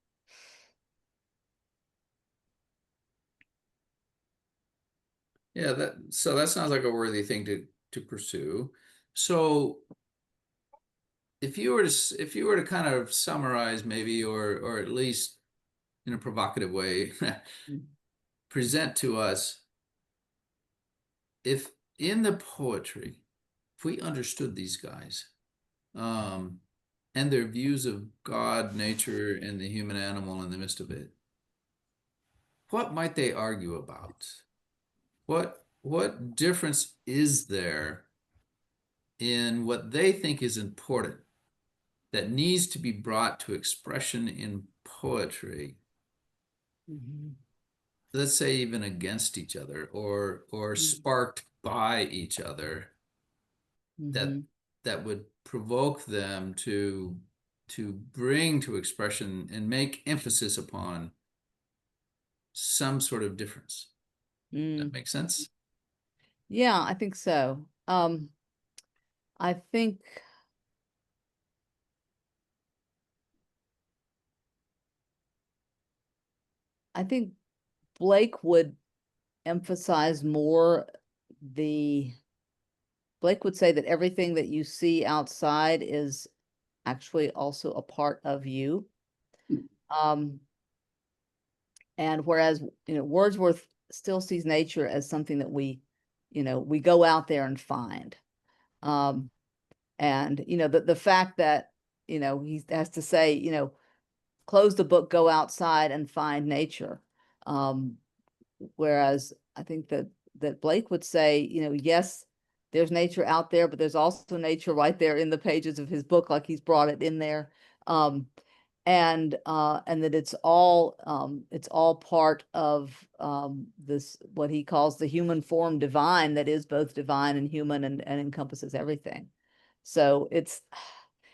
Speaker 3: Yeah, that sounds like a worthy thing to pursue. So if you were to kind of summarize maybe or at least in a provocative way present to us, if in the poetry, if we understood these guys and their views of God, nature, and the human animal in the midst of it, what might they argue about? What difference is there in what they think is important that needs to be brought to expression in poetry? Let's say even against each other or sparked by each other, that would provoke them to bring to expression and make emphasis upon some sort of difference. Does that make sense?
Speaker 2: Yeah, I think so. I think Blake would emphasize more Blake would say that everything that you see outside is actually also a part of you. And whereas, you know, Wordsworth still sees nature as something that we go out there and find. And, you know, the fact that, you know, he has to say, you know, close the book, go outside and find nature. Whereas I think that Blake would say, you know, yes, there's nature out there, but there's also nature right there in the pages of his book, like he's brought it in there. And that it's all part of this, what he calls the human form divine, that is both divine and human and encompasses everything. So it's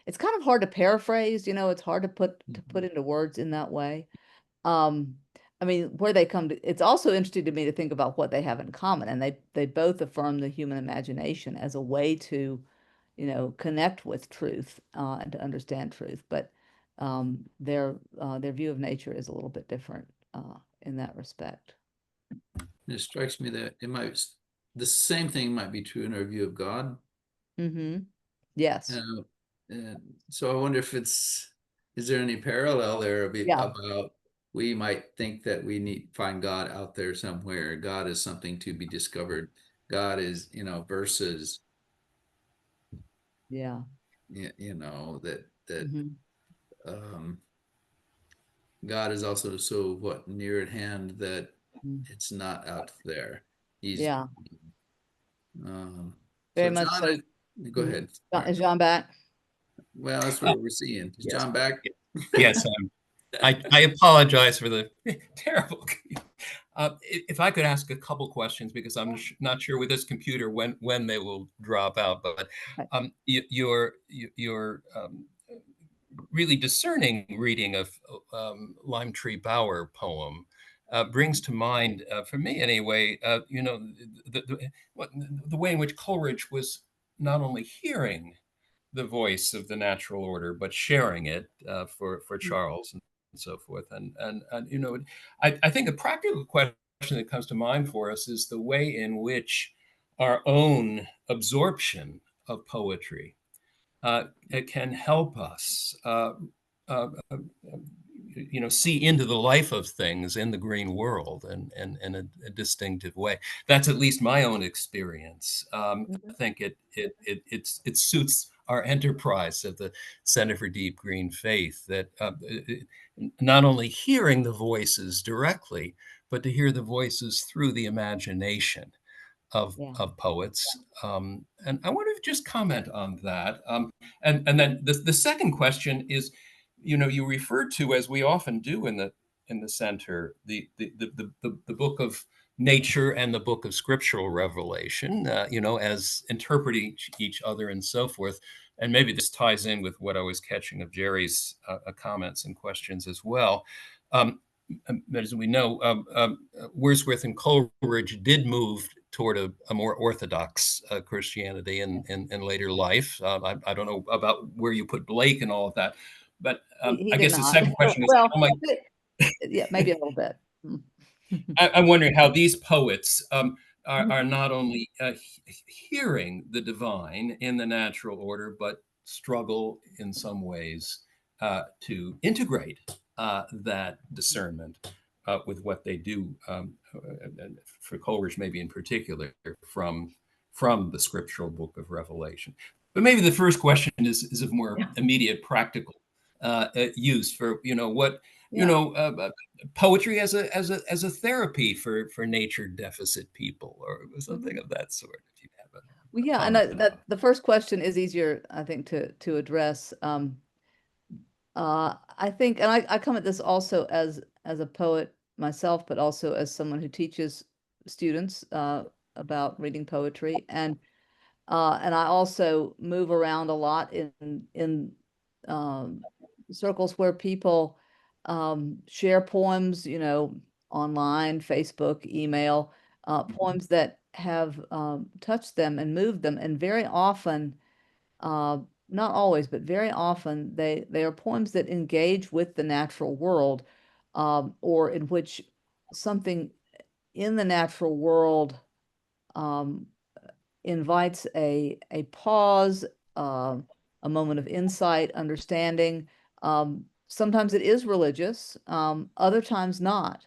Speaker 2: kind of hard to paraphrase, you know, it's hard to put into words in that way. I mean, where they come to, it's also interesting to me to think about what they have in common, and they both affirm the human imagination as a way to, you know, connect with truth and to understand truth. But their view of nature is a little bit different in that respect.
Speaker 3: It strikes me that it might the same thing might be true in our view of God.
Speaker 2: Mm-hmm. Yes.
Speaker 3: And so I wonder if is there any parallel there
Speaker 2: Yeah.
Speaker 3: about we might think that we need find God out there somewhere. God is something to be discovered. God is, versus,
Speaker 2: Yeah.
Speaker 3: that
Speaker 2: Mm-hmm.
Speaker 3: um, God is also so near at hand that
Speaker 2: Mm.
Speaker 3: it's not out there. He's
Speaker 2: Yeah.
Speaker 3: So
Speaker 2: Very much
Speaker 3: John,
Speaker 2: so.
Speaker 3: go ahead.
Speaker 2: Is John back?
Speaker 3: Well, that's
Speaker 1: Uh,
Speaker 3: what we're seeing. Is
Speaker 1: yes,
Speaker 3: John back?
Speaker 1: yes. I apologize for the terrible. If I could ask a couple questions, because I'm not sure with this computer when they will drop out, but
Speaker 2: Right.
Speaker 1: your really discerning reading of Lime Tree Bower poem brings to mind, for me anyway, the way in which Coleridge was not only hearing the voice of the natural order, but sharing it for Charles and so forth. And I think a practical question that comes to mind for us is the way in which our own absorption of poetry it can help us uh, uh, see into the life of things in the green world and in a distinctive way. That's at least my own experience. I think it suits our enterprise at the Center for Deep Green Faith that not only hearing the voices directly, but to hear the voices through the imagination
Speaker 2: Yeah.
Speaker 1: of poets. And I want to just comment on that. And then the second question is, you referred to, as we often do in the center, the book of nature and the book of scriptural revelation, as interpreting each other and so forth. And maybe this ties in with what I was catching of Jerry's comments and questions as well. Um, as we know, Wordsworth and Coleridge did move toward a more orthodox Christianity in later life. I don't know about where you put Blake and all of that, but
Speaker 2: He
Speaker 1: I
Speaker 2: did
Speaker 1: guess the
Speaker 2: not.
Speaker 1: second question is,
Speaker 2: Well,
Speaker 1: how might
Speaker 2: yeah, maybe a little bit. Mm.
Speaker 1: I'm wondering how these poets are
Speaker 2: Mhm.
Speaker 1: not only hearing the divine in the natural order, but struggle in some ways to integrate that discernment with what they do, for Coleridge, maybe in particular, from the scriptural book of Revelation. But maybe the first question is of more immediate practical use for what
Speaker 2: Yeah.
Speaker 1: poetry as a therapy for nature deficit people or something of that sort. If you have a
Speaker 2: Well, yeah, and
Speaker 1: comment
Speaker 2: that
Speaker 1: on
Speaker 2: the first question is easier, I think, to address. I think, and I come at this also as a poet myself, but also as someone who teaches students about reading poetry, and I also move around a lot in um, circles where people share poems, online, Facebook, email, poems that have touched them and moved them, and very often, uh, not always, but very often, they are poems that engage with the natural world, or in which something in the natural world um, invites a pause, a moment of insight, understanding. Sometimes it is religious, other times not.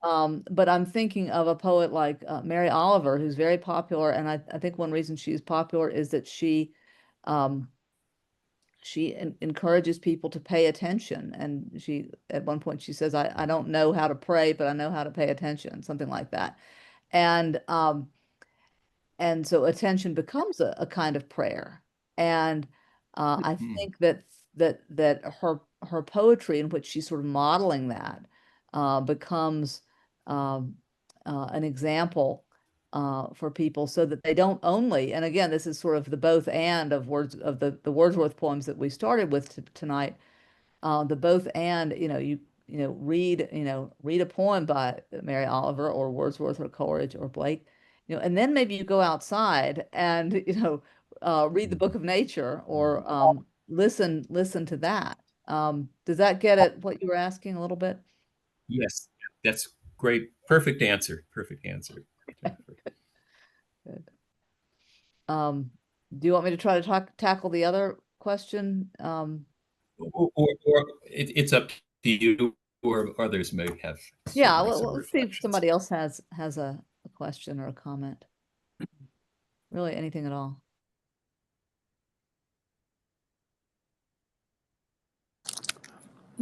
Speaker 2: But I'm thinking of a poet like Mary Oliver, who's very popular, and I think one reason she's popular is that um, she encourages people to pay attention. And she, at one point, she says, I don't know how to pray, but I know how to pay attention," something like that. And and so attention becomes a kind of prayer. And I
Speaker 1: that.
Speaker 2: think that her poetry, in which she's sort of modeling that, becomes um, an example for people, so that they don't only, and again, this is sort of the both and of words of the Wordsworth poems that we started with tonight, the both and, read a poem by Mary Oliver or Wordsworth or Coleridge or Blake, and then maybe you go outside and read the book of nature, or listen to that. Does that get at what you were asking a little bit?
Speaker 1: Yes, that's great. Perfect answer. Perfect answer, Jennifer.
Speaker 2: Do you want me to try to tackle the other question?
Speaker 1: Or it's up to you, or others may have
Speaker 2: Yeah,
Speaker 1: certainly some
Speaker 2: let's see if
Speaker 1: reflections.
Speaker 2: somebody else has a question or a comment. Really, anything at all.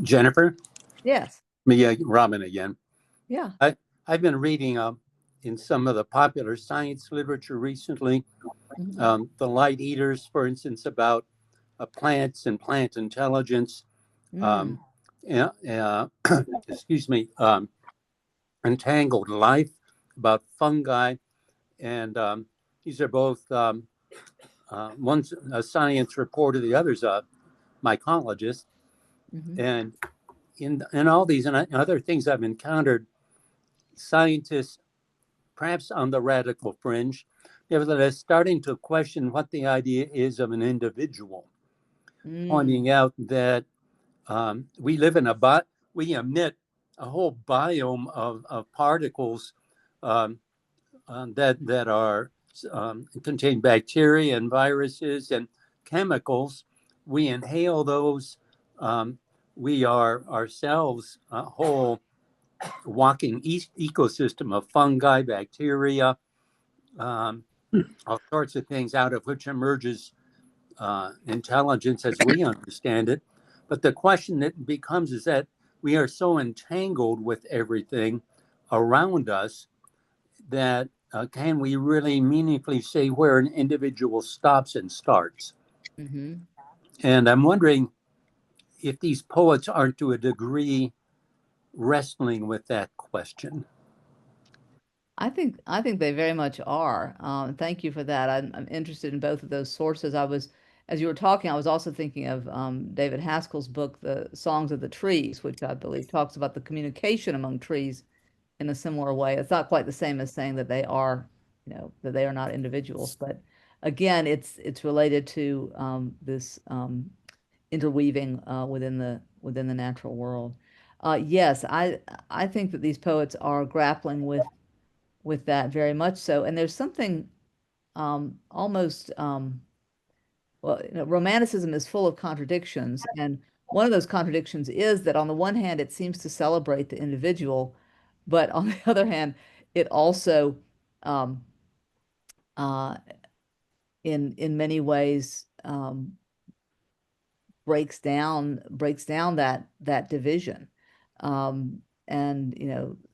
Speaker 4: Jennifer,
Speaker 2: Yes.
Speaker 4: me, Robin again.
Speaker 2: Yeah.
Speaker 4: I've been reading in some of the popular science literature recently,
Speaker 2: Mhm.
Speaker 4: the light eaters, for instance, about plants and plant intelligence.
Speaker 2: Mm.
Speaker 4: Excuse me, entangled life, about fungi, and these are both one's a science reporter, the other's a mycologist,
Speaker 2: Mhm.
Speaker 4: and in all these and other things I've encountered, scientists, perhaps on the radical fringe, nevertheless starting to question what the idea is of an individual, pointing out that we live in we emit a whole biome of particles that are contain bacteria and viruses and chemicals. We inhale those. We are ourselves a whole walking ecosystem of fungi, bacteria, all sorts of things out of which emerges intelligence as we understand it. But the question that becomes is that we are so entangled with everything around us that can we really meaningfully say where an individual stops and starts?
Speaker 2: Mhm.
Speaker 4: And I'm wondering if these poets aren't to a degree wrestling with that question.
Speaker 2: I think they very much are. Thank you for that. I'm interested in both of those sources. As you were talking, I was also thinking of David Haskell's book, The Songs of the Trees, which I believe talks about the communication among trees in a similar way. It's not quite the same as saying that they are, that they are not individuals, but again, it's related to this interweaving within the natural world. Yes, I think that these poets are grappling with that very much so. And there's something almost, well, Romanticism is full of contradictions. And one of those contradictions is that on the one hand, it seems to celebrate the individual, but on the other hand, it also, um, uh, in many ways, breaks down that division, and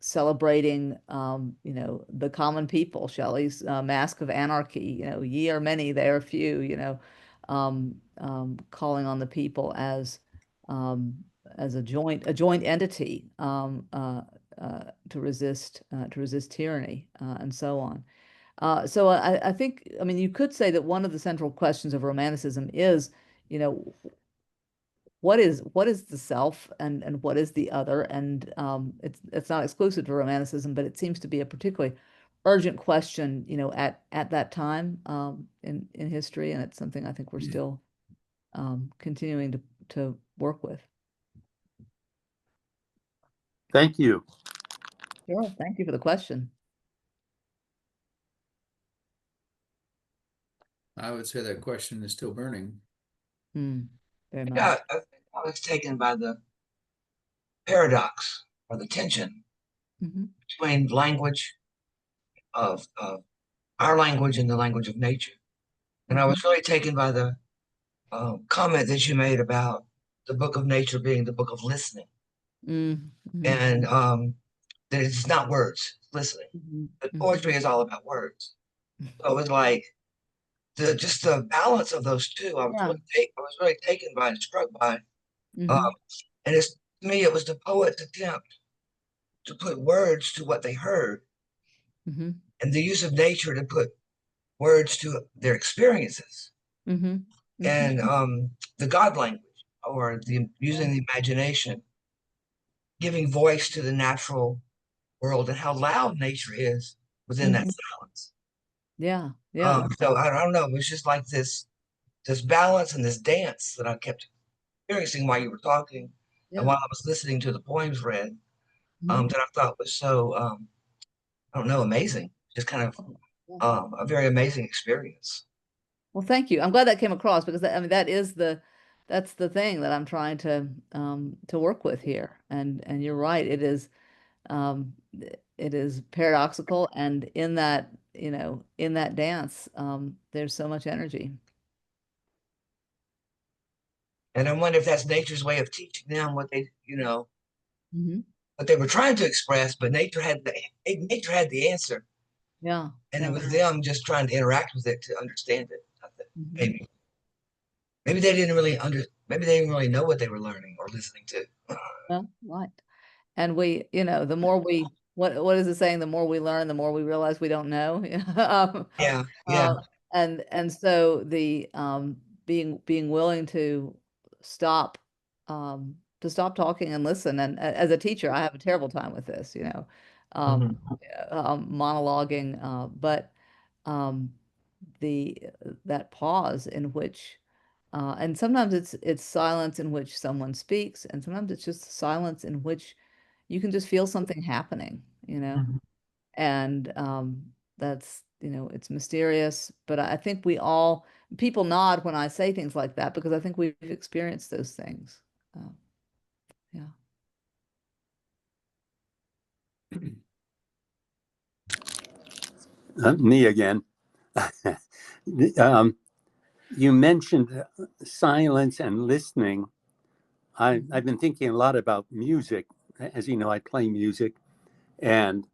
Speaker 2: celebrating the common people. Shelley's Mask of Anarchy, ye are many, they are few, calling on the people um, as a joint entity, to resist tyranny, and so on. So I think, I mean, you could say that one of the central questions of Romanticism is, you know, what is the self, and what is the other? And it's not exclusive to Romanticism, but it seems to be a particularly urgent question, at that time, in history, and it's something I think we're still continuing to work with.
Speaker 4: Thank you.
Speaker 2: Sure, thank you for the question.
Speaker 3: I would say that question is still burning.
Speaker 2: Very much.
Speaker 5: Yeah, I was taken by the paradox or the tension between language of our language and the language of nature. And I was really taken by the comment that you made about the book of nature being the book of listening, and that it's not words, listening. But poetry is all about words. So it was like just the balance of those two. I was really taken by and struck by. And it's, to me, it was the poet's attempt to put words to what they heard, and the use of nature to put words to their experiences, and the God language, or using the imagination, giving voice to the natural world and how loud nature is within that silence.
Speaker 2: Yeah.
Speaker 5: So I don't know. It was just like this balance and this dance that I kept experiencing while you were talking, and while I was listening to the poems read, that I thought was so I don't know, amazing. Just kind of a very amazing experience.
Speaker 2: Well, thank you. I'm glad that came across because I mean that's the thing that I'm trying to work with here. And you're right, it is paradoxical, and in that, in that dance, there's so much energy.
Speaker 5: And I wonder if that's nature's way of teaching them what they,
Speaker 2: Mhm.
Speaker 5: what they were trying to express, but nature had the answer,
Speaker 2: Yeah.
Speaker 5: and
Speaker 2: Yeah.
Speaker 5: it was them just trying to interact with it to understand it. I think.
Speaker 2: Mhm.
Speaker 5: Maybe they didn't really know what they were learning or listening to.
Speaker 2: Well, right. And the more what is it saying? The more we learn, the more we realize we don't know.
Speaker 5: Yeah, yeah.
Speaker 2: Uh, and so the being willing stop to stop talking and listen. And as a teacher, I have a terrible time with this, um,
Speaker 5: Mhm.
Speaker 2: monologuing, but um, the that pause in which and sometimes it's silence in which someone speaks, and sometimes it's just silence in which you can just feel something happening,
Speaker 5: Mhm.
Speaker 2: and that's, it's mysterious, but I think people nod when I say things like that because I think we've experienced those things. Uh, yeah.
Speaker 4: Me again. You mentioned silence and listening. I've been thinking a lot about music. As you know, I play music, and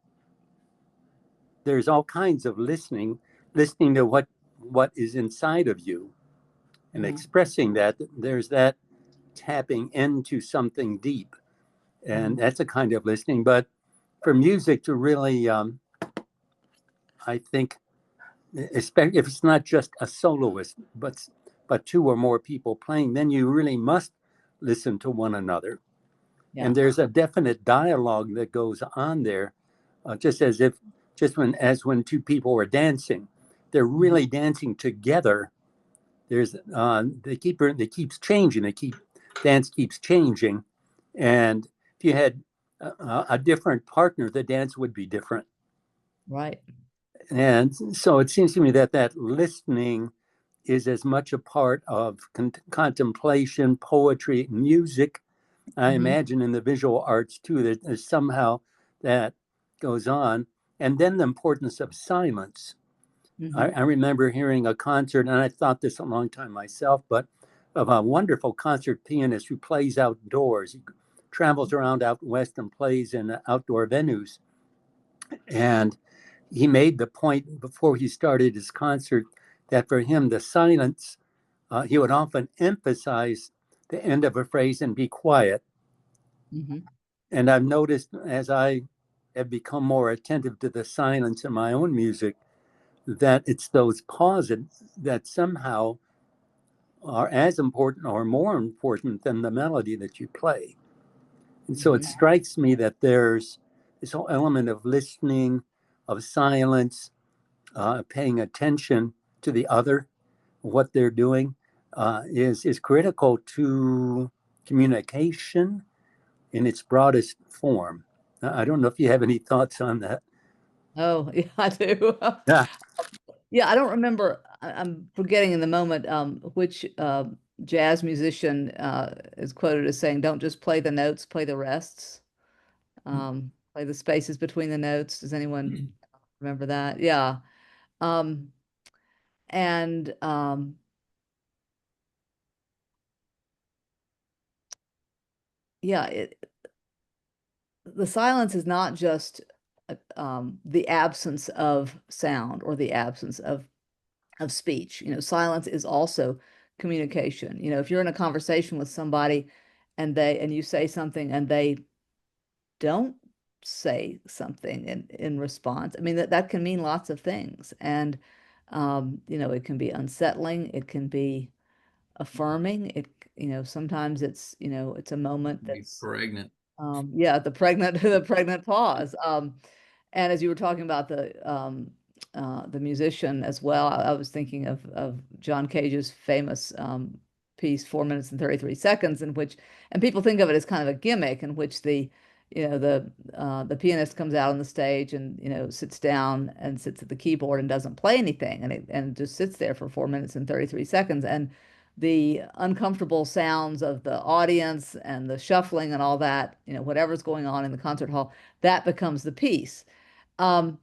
Speaker 4: there's all kinds of listening to what is inside of you, and expressing that. There's that tapping into something deep, and that's a kind of listening. But for music to really, I think, especially if it's not just a soloist, but two or more people playing, then you really must listen to one another.
Speaker 2: Yeah.
Speaker 4: And there's a definite dialogue that goes on there, as when two people are dancing, they're really dancing together. There's they keeps changing. Dance keeps changing, and if you had a different partner, the dance would be different.
Speaker 2: Right.
Speaker 4: And so it seems to me that listening is as much a part of contemplation, poetry, music. I imagine in the visual arts too, that there's somehow that goes on. And then the importance of silence. I remember hearing a concert, and I thought this a long time myself, but of a wonderful concert pianist who plays outdoors. He travels around out west and plays in outdoor venues. And he made the point before he started his concert that for him, the silence, he would often emphasize the end of a phrase and be quiet. And I've noticed as I have become more attentive to the silence in my own music, that it's those pauses that somehow are as important or more important than the melody that you play. And so it strikes me that there's this whole element of listening, of silence, paying attention to the other, what they're doing, is critical to communication in its broadest form. I don't know if you have any thoughts on that.
Speaker 2: Oh, yeah, I do.
Speaker 4: Yeah.
Speaker 2: Yeah, I don't remember. I'm forgetting in the moment which jazz musician is quoted as saying, "Don't just play the notes, play the rests, play the spaces between the notes." Does anyone remember that? Yeah. Um, and yeah, the silence is not just the absence of sound or the absence of speech. Silence is also communication. If you're in a conversation with somebody and you say something and they don't say something in response, I mean that can mean lots of things. And it can be unsettling, it can be affirming, sometimes it's a moment
Speaker 3: Be
Speaker 2: that's
Speaker 3: pregnant.
Speaker 2: yeah, the pregnant the pregnant pause. And as you were talking about the musician as well, I was thinking of John Cage's famous piece, 4 minutes and 33 seconds, and people think of it as kind of a gimmick in which the pianist comes out on the stage and sits down and sits at the keyboard and doesn't play anything, and just sits there for 4 minutes and 33 seconds, and the uncomfortable sounds of the audience and the shuffling and all that, whatever's going on in the concert hall, that becomes the piece. And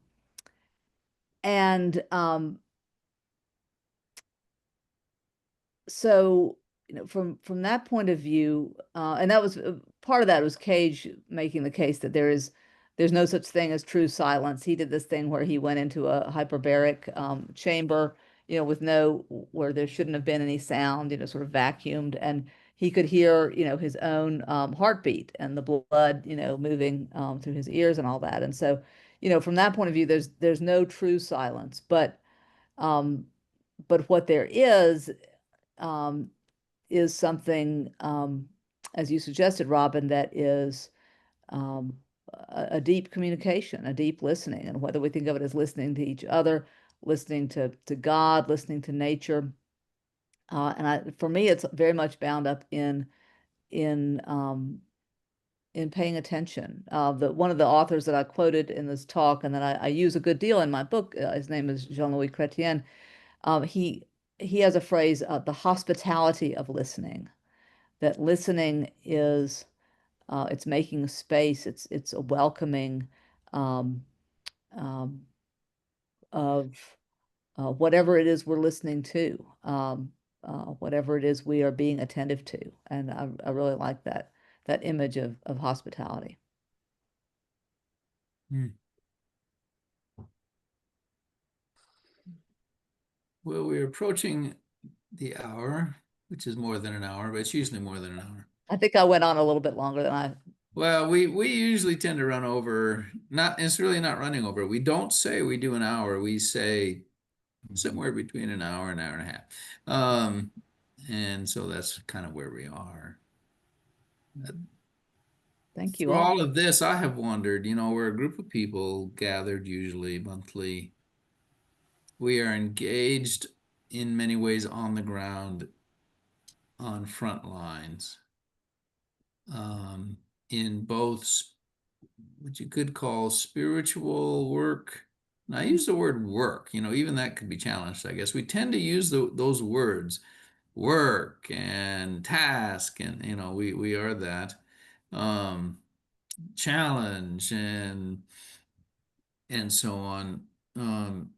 Speaker 2: so from that point of view, and that was part of that was Cage making the case that there's no such thing as true silence. He did this thing where he went into a hyperbaric chamber, where there shouldn't have been any sound, sort of vacuumed, and he could hear, his own heartbeat and the blood, moving through his ears and all that. And so, from that point of view, there's no true silence, but what there is something, as you suggested, Robin, that is a deep communication, a deep listening, and whether we think of it as listening to each other, listening to God, listening to nature, and for me, it's very much bound up in paying attention. One of the authors that I quoted in this talk, and that I use a good deal in my book, his name is Jean-Louis Chrétien. He has a phrase, the hospitality of listening, that listening is, it's making space, it's a welcoming of whatever it is we're listening to, whatever it is we are being attentive to. And I really like that image of hospitality.
Speaker 3: Well, we're approaching the hour, which is more than an hour, but it's usually more than an hour.
Speaker 2: I think I went on a little bit longer than I.
Speaker 3: Well, we usually tend to run over. It's really not running over. We don't say we do an hour. We say somewhere between an hour and a half. And so that's kind of where we are.
Speaker 2: Thank you
Speaker 3: Through
Speaker 2: all.
Speaker 3: all of this, I have wondered, we're a group of people gathered usually monthly. We are engaged in many ways on the ground, on front lines, in both what you could call spiritual work. And I use the word work, even that could be challenged, I guess. We tend to use those words, work and task, and, we are that. Challenge and so on.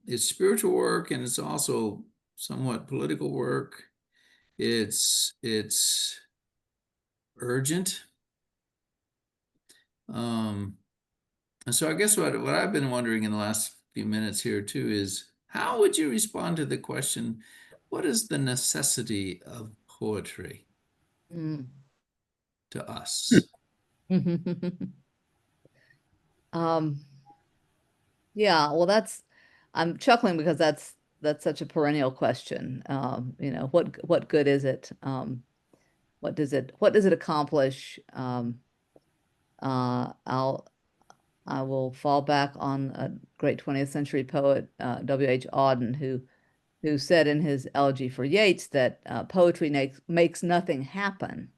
Speaker 3: It's spiritual work, and it's also somewhat political work. It's urgent. And so I guess what I've been wondering in the last few minutes here too is, how would you respond to the question, what is the necessity of poetry to us?
Speaker 2: Yeah, well, I'm chuckling because that's such a perennial question. What good is it? What does it accomplish? I will fall back on a great 20th century poet, W.H. Auden, who said in his elegy for Yeats that poetry makes nothing happen.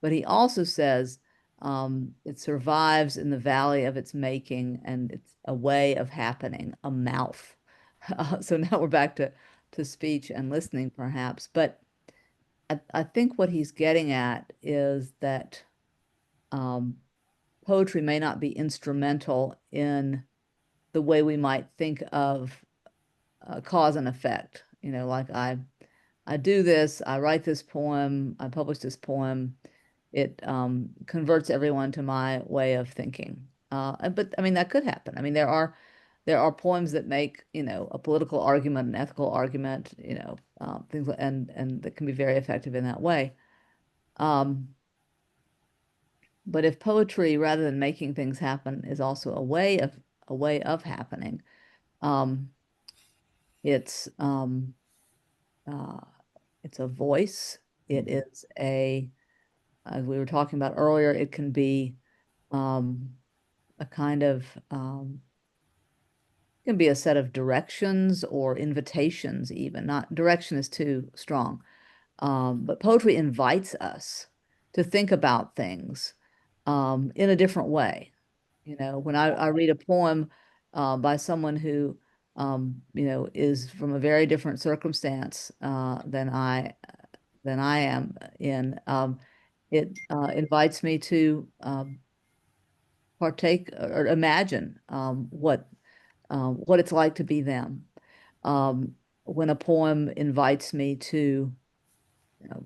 Speaker 2: But he also says it survives in the valley of its making, and it's a way of happening, a mouth. So now we're back to speech and listening, perhaps. But I think what he's getting at is that poetry may not be instrumental in the way we might think of cause and effect. Like I do this, I write this poem, I publish this poem. It converts everyone to my way of thinking. But I mean, that could happen. I mean, there are poems that make, a political argument, an ethical argument, things, and that can be very effective in that way. But if poetry, rather than making things happen, is also a way of happening, it's a voice. It is as we were talking about earlier, it can be a kind of can be a set of directions or invitations, even. Not direction is too strong, but poetry invites us to think about things in a different way. You know, when I read a poem by someone who, you know, is from a very different circumstance than I am in, it invites me to partake or imagine what it's like to be them. When a poem invites me to, you know,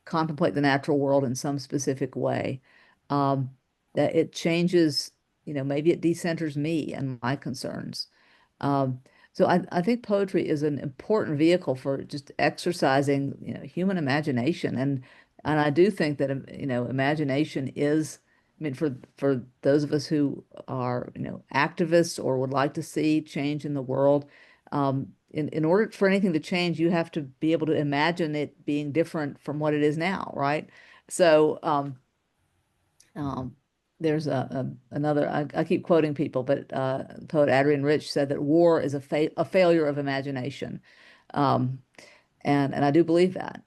Speaker 2: contemplate the natural world in some specific way, that it changes, you know, maybe it decenters me and my concerns. So I think poetry is an important vehicle for just exercising, you know, human imagination. And I do think that, you know, imagination is, I mean, for those of us who are, you know, activists or would like to see change in the world, in order for anything to change, you have to be able to imagine it being different from what it is now, right? So there's another, I keep quoting people, but poet Adrian Rich said that war is a failure of imagination. And I do believe that,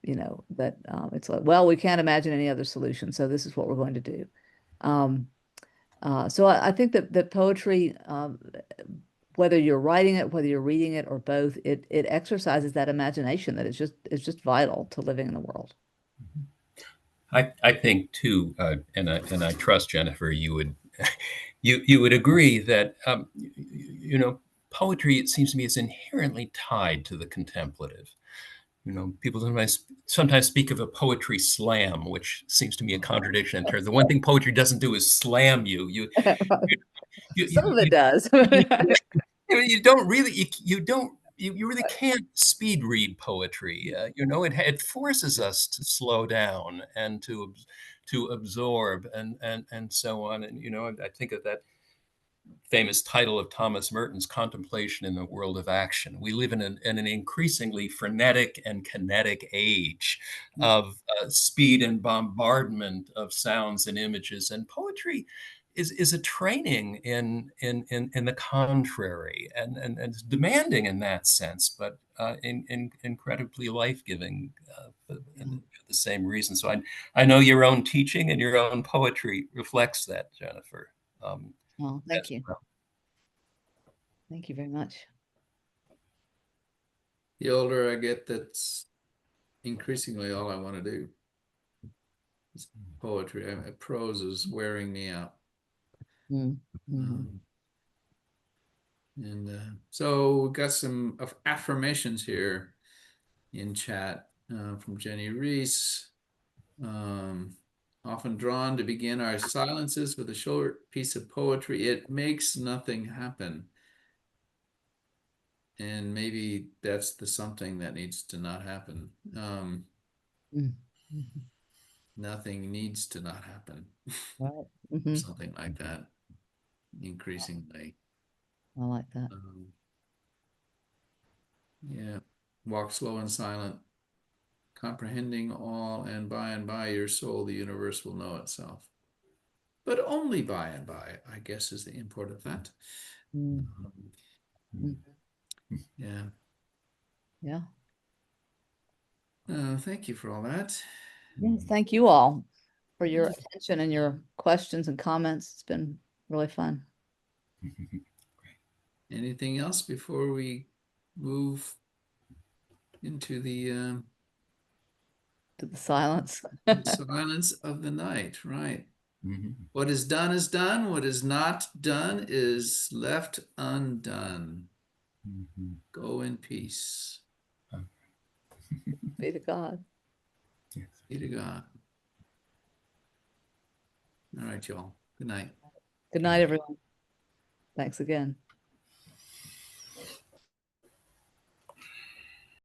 Speaker 2: you know, that it's like, well, we can't imagine any other solution, so this is what we're going to do. So I think that poetry, whether you're writing it, whether you're reading it, or both, it exercises that imagination that it's just vital to living in the world.
Speaker 1: I think too, and I trust Jennifer, you would you would agree that you know, poetry, it seems to me, is inherently tied to the contemplative. You know, people sometimes speak of a poetry slam, which seems to me a contradiction in terms. The one thing poetry doesn't do is slam you.
Speaker 2: Some of it does.
Speaker 1: You don't really, you really can't speed read poetry. You know, it forces us to slow down and to absorb and so on. And you know, I think of that famous title of Thomas Merton's Contemplation in the World of Action. We live in an increasingly frenetic and kinetic age of speed and bombardment of sounds and images, and poetry is a training in the contrary, and it's demanding in that sense, but incredibly life-giving for the same reason. So I know your own teaching and your own poetry reflects that, Jennifer.
Speaker 2: Well, thank you.
Speaker 1: Well.
Speaker 2: Thank you very much.
Speaker 3: The older I get, that's increasingly all I want to do. It's poetry. Prose is wearing me out.
Speaker 2: Mm-hmm.
Speaker 3: So we've got some affirmations here in chat from Jenny Reese. Often drawn to begin our silences with a short piece of poetry. It makes nothing happen. And maybe that's the something that needs to not happen. Nothing needs to not happen.
Speaker 2: Right.
Speaker 3: Or something like that, increasingly.
Speaker 2: I like that.
Speaker 3: Yeah. Walk slow and silent, comprehending all, and by your soul, the universe will know itself. But only by and by, I guess, is the import of that. Yeah.
Speaker 2: Yeah.
Speaker 3: Thank you for all that.
Speaker 2: Yes, thank you all for your attention and your questions and comments. It's been really fun.
Speaker 3: Anything else before we move into the
Speaker 2: To the silence.
Speaker 3: silence of the night? Right. What is done is done. What is not done is left undone. Go in peace.
Speaker 2: Be to God.
Speaker 3: Be to God. All right, y'all. Good night.
Speaker 2: Good night, everyone. Thanks again.